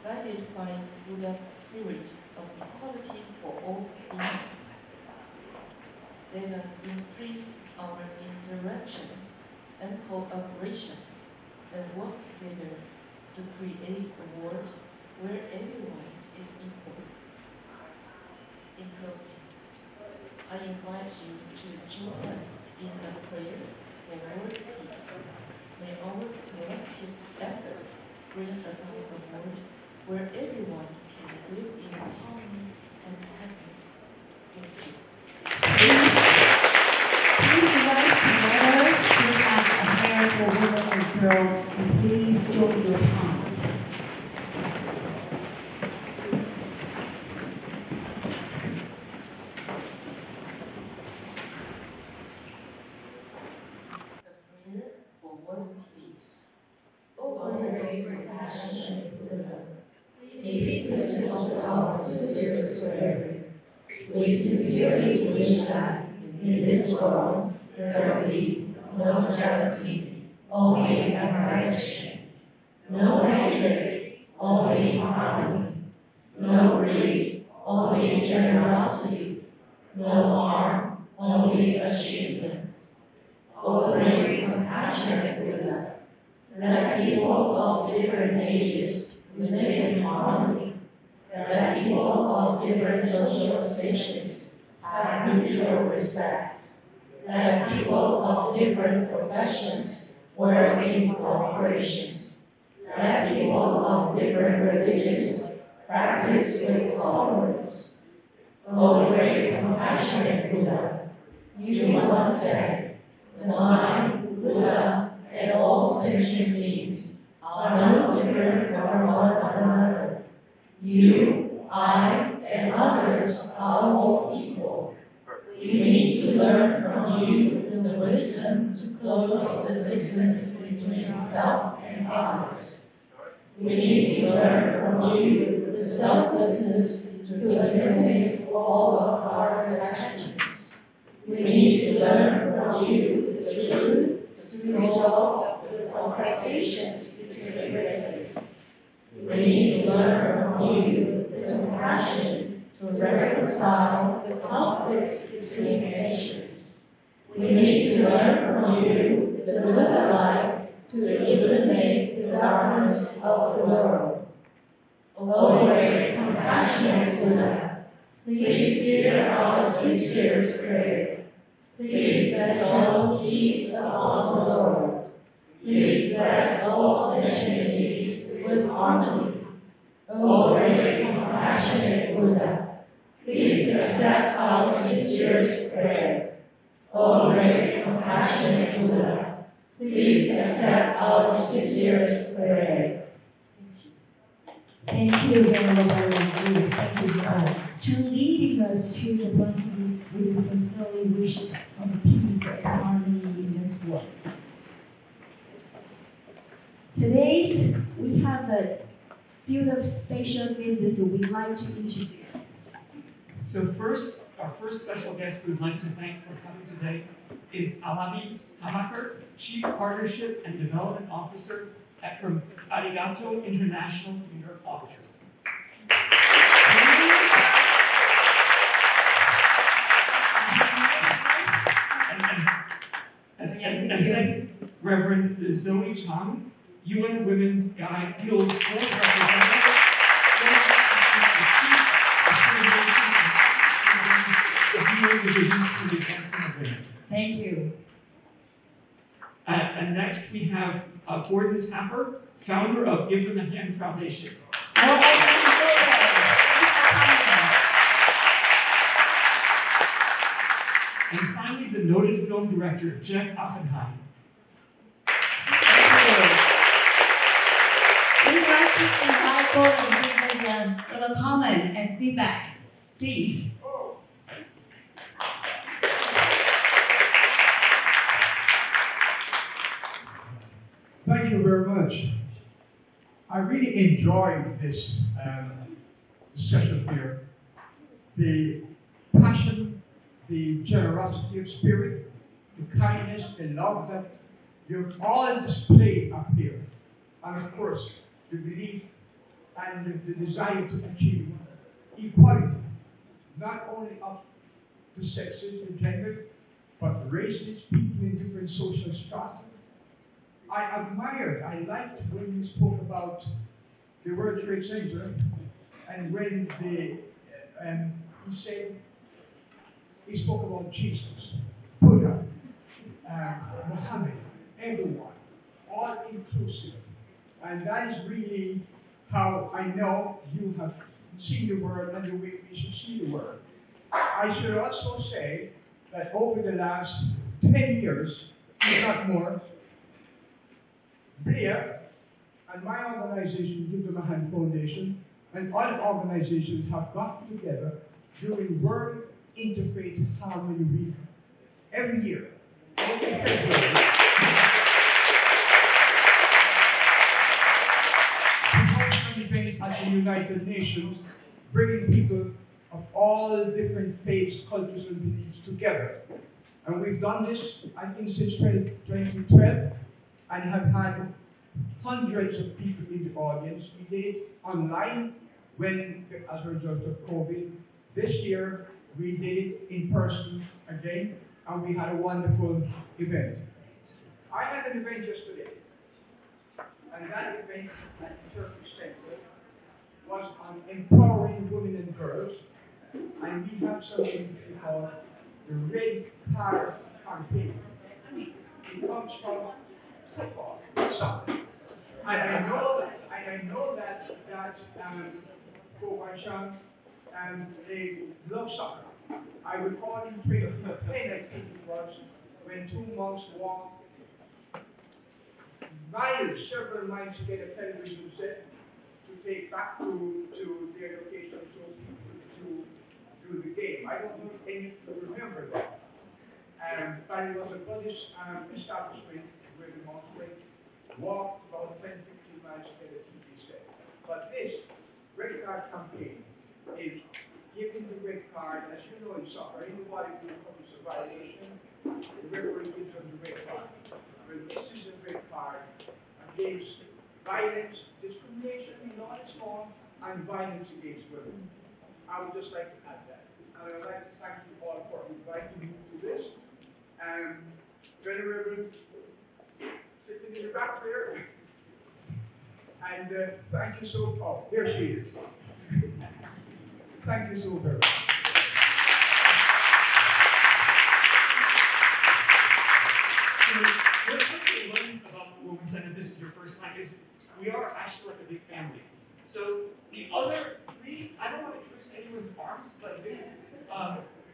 Guided by Buddha's spirit of equality for all beings, let us increase our interactions and cooperation and work together to create a world where everyone is equal. In closing, I invite you to join us in a prayer for world peace. May our collective efforts bring about a world where everyone can live in harmony and happiness. Thank you. Please rise together to have a prayer for women and girls, and please join your palms. A prayer for world peace. O great compassionate Buddha, please listen to our sincere prayer. We sincerely wish that in this world there will be no jealousy, only admiration, no hatred, only harmony, no greed, only generosity, no harm, only achievement. O great compassionate Buddha, let people of different ages live in harmony. Let people of different social stations have mutual respect. Let people of different professions work in cooperation. Let people of different religions practice with tolerance. O great compassionate Buddha, you once said, the mind, Buddha, and all sentient beings are no different from one another. You, I, and others are all equal. We need to learn from you the wisdom to close the distance between self and others. We need to learn from you the selflessness to eliminate all of our attachments. We need to learn from you the truth to resolve the confrontations between races. We need to learn from you the compassion to reconcile the conflicts between nations. We need to learn from you the Buddha light to eliminate the darkness of the world. O great compassionate Buddha, please hear our sincere prayer. Please bestow peace upon the world. Please bless all sentient beings with harmony. O great compassionate Buddha, please accept our sincerest prayer. O great compassionate Buddha, please accept our sincerest prayer. Thank you very much. Thank you, God, to leading us to the blessing with a sincerely wish of peace and harmony in this world. Today, we have a few of special guests we'd like to introduce. So first, our first special guest we'd like to thank for coming today is Alabi Hamaker, Chief Partnership and Development Officer from Arigato International New York office. And second, Reverend Zoe Chang, UN Women's Guide Field Board Representative, the BLIA Division for the Advancement of Women. Thank you. And next we have Gordon Tapper, founder of Give Them a Hand Foundation. And finally, the noted film director, Jeff Oppenheim. We'd like to invite Gordon to give us a little comment and feedback, please. Thank you very much. I really enjoyed this session here. The passion, the generosity of spirit, the kindness, the love that you've all displayed up here. And of course, the belief and the desire to achieve equality, not only of the sexes, the gender, but races, people in different social strata. I admired, I liked when you spoke about the World Trade Center, and when he spoke about Jesus, Buddha, Muhammad, everyone, all inclusive. And that is really how I know you have seen the world and the way we should see the world. I should also say that over the last 10 years, if not more, BLIA and my organization, Give Them a Hand Foundation, and other organizations have gotten together during World Interfaith Harmony Week every year. An event at the United Nations, bringing people of all different faiths, cultures, and beliefs together. And we've done this, I think, since 2012. And have had hundreds of people in the audience. We did it online when, as a result of COVID. This year, we did it in person again, and we had a wonderful event. I had an event yesterday, and that event at the Turkish Center was on empowering women and girls, and we have something we call the Red Card campaign. It comes from football, soccer. And I know that Kowanchan, they love soccer. I recall in 2010, I think it was, when two monks walked miles, several miles to get a television set to take back to their location so people to do the game. I don't know if any of you remember that. But it was a Buddhist establishment where the monks went, walked about 10, 15 miles to get a TV set. But this red card campaign is giving the red card, as you know in soccer, anybody who commits a violation, the referee gives them the red card. Well, this is a red card against violence, discrimination in all its form, and violence against women. I would just like to add that. And I'd like to thank you all for inviting me to this. Venerable sitting in the back there. And thank you so much. Oh, there she is. Thank you so very much. So, what you learn about what we said, if this is your first time, is we are actually like a big family. So the other three, I don't want to twist anyone's arms, but if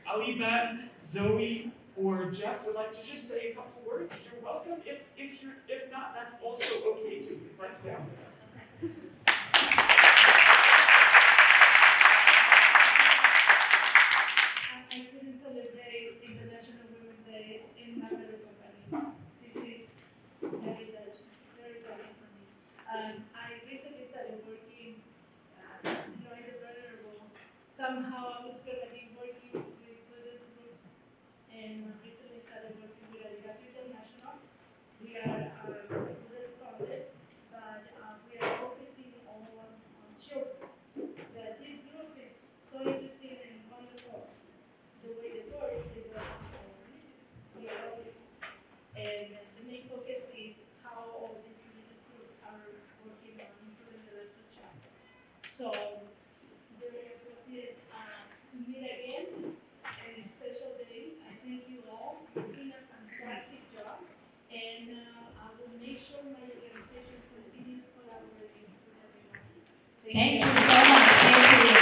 Ali Ben, Zoe, or Jeff would like to just say a couple words, you're welcome. If not, that's also okay too. It's like family. I couldn't celebrate International Women's Day in my little company. This is very touching for me. I recently started working, in the Venerable. Somehow I was going to be working with Buddhist groups, and recently started working with Arigato International. We are Buddhist founded, but we are focusing on children. This group is so interesting and wonderful. The way they work on religions. We are all, and Thank you so much. Thank you.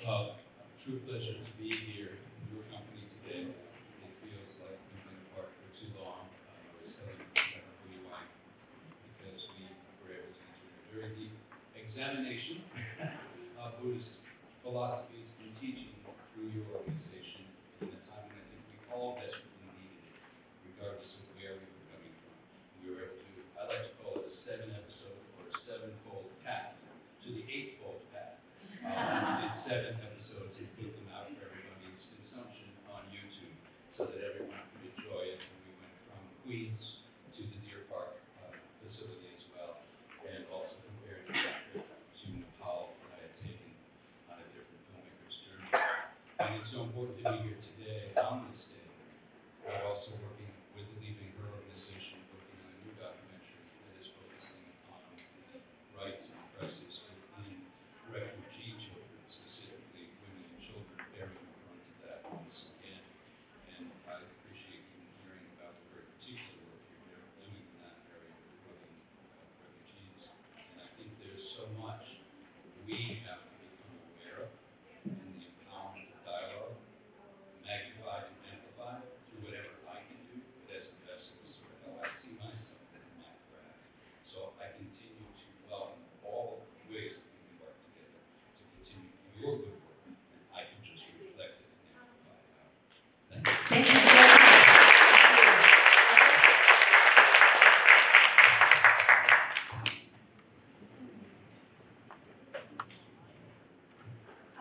Well, true pleasure to be here in your company today. It feels like we've been apart for too long. I was telling who you are because we were able to enter a very deep examination of Buddhist philosophies and teaching through your organization in a time when I think we all desperately needed it, regardless of where we were coming from. We were able to, I like to call it a 7-episode or a 7-fold path to the 8-fold path. We did 7 episodes and put them out for everybody's consumption on YouTube so that everyone could enjoy it. And we went from Queens to the Deer Park facility as well, and also compared that trip to Nepal that I had taken on a different filmmaker's journey. And it's so important to be here today on this day, but also working with Leaving Her organization, working on a new documentary that is focusing on the rights and crises within refugee children, specifically women and children bearing the brunt of that once again. And I appreciate even hearing about the very particular work you're doing in that area with women refugees. And I think there's so much we have to become aware of in the empowerment of dialogue, magnified and amplified through whatever I can do, but as a vessel is sort of how I see myself in my craft. So I continue to welcome all ways that we can work together to continue your good work, and I can just reflect it and amplify it out. Thank you. Thank you so much.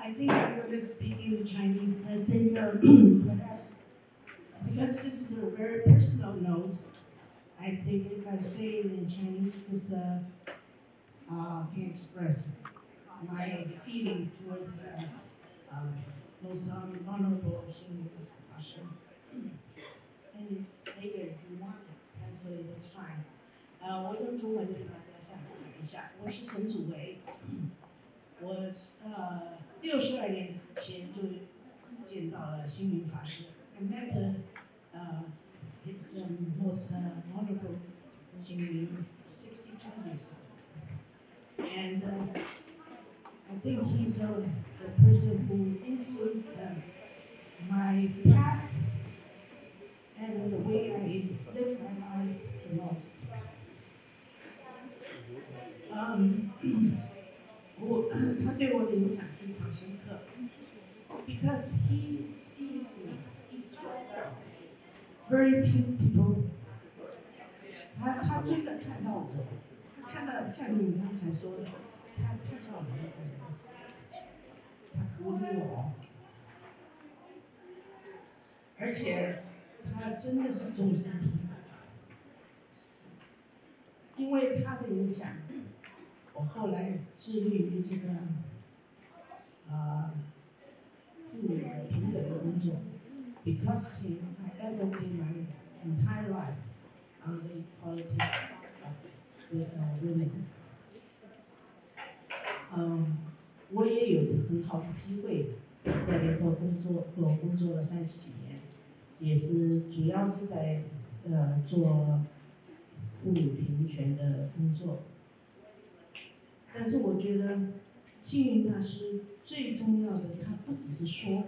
I think I'm going to speak in Chinese. I think perhaps because this is a very personal note, I think if I say it in Chinese, this can express my feeling towards most honorable Xing Yu. And later, if you want to translate, that's fine. 我用中文跟大家讲一下，我是沈祖维，我62年前就见到了星云法师。I met his most honorable Xing Yu 62 years ago. And I think he's the person who influenced my path and the way I live my life the most. 他对我的影响非常深刻 ，because he sees me, he's very pure people. 他真的看到我，看到像你刚才说的，他看到我，他鼓励我，而且他真的是终身平等，因为他的影响。我后来致力于这个妇女平等的工作 ，because he I advocate my entire life on the equality of women. 我也有很好的机会在联合工作，我工作了30几年，也是主要是在做妇女平权的工作。但是我觉得星云大师最重要的，他不只是说，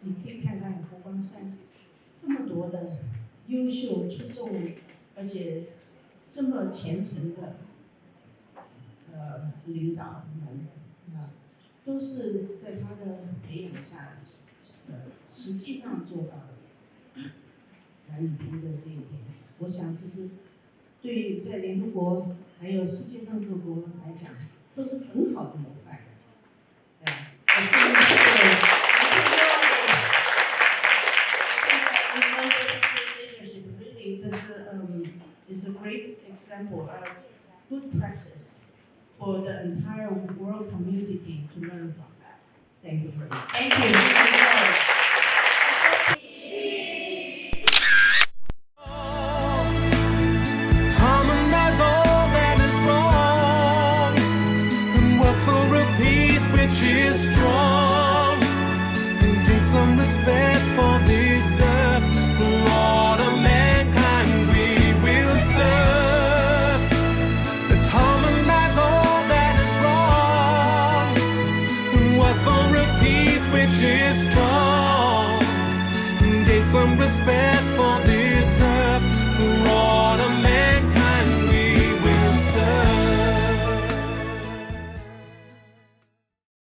你可以看看佛光山这么多的优秀、出众，而且这么虔诚的领导们，都是在他的培养下，实际上做到了男女平等这一点。我想这是对在联合国还有世界上各国来讲。都是很好的模范。Really, this is a great example of good practice for the entire world community to learn from. Thank you very much. Thank you. Which is strong, and gain some respect for this. respect for the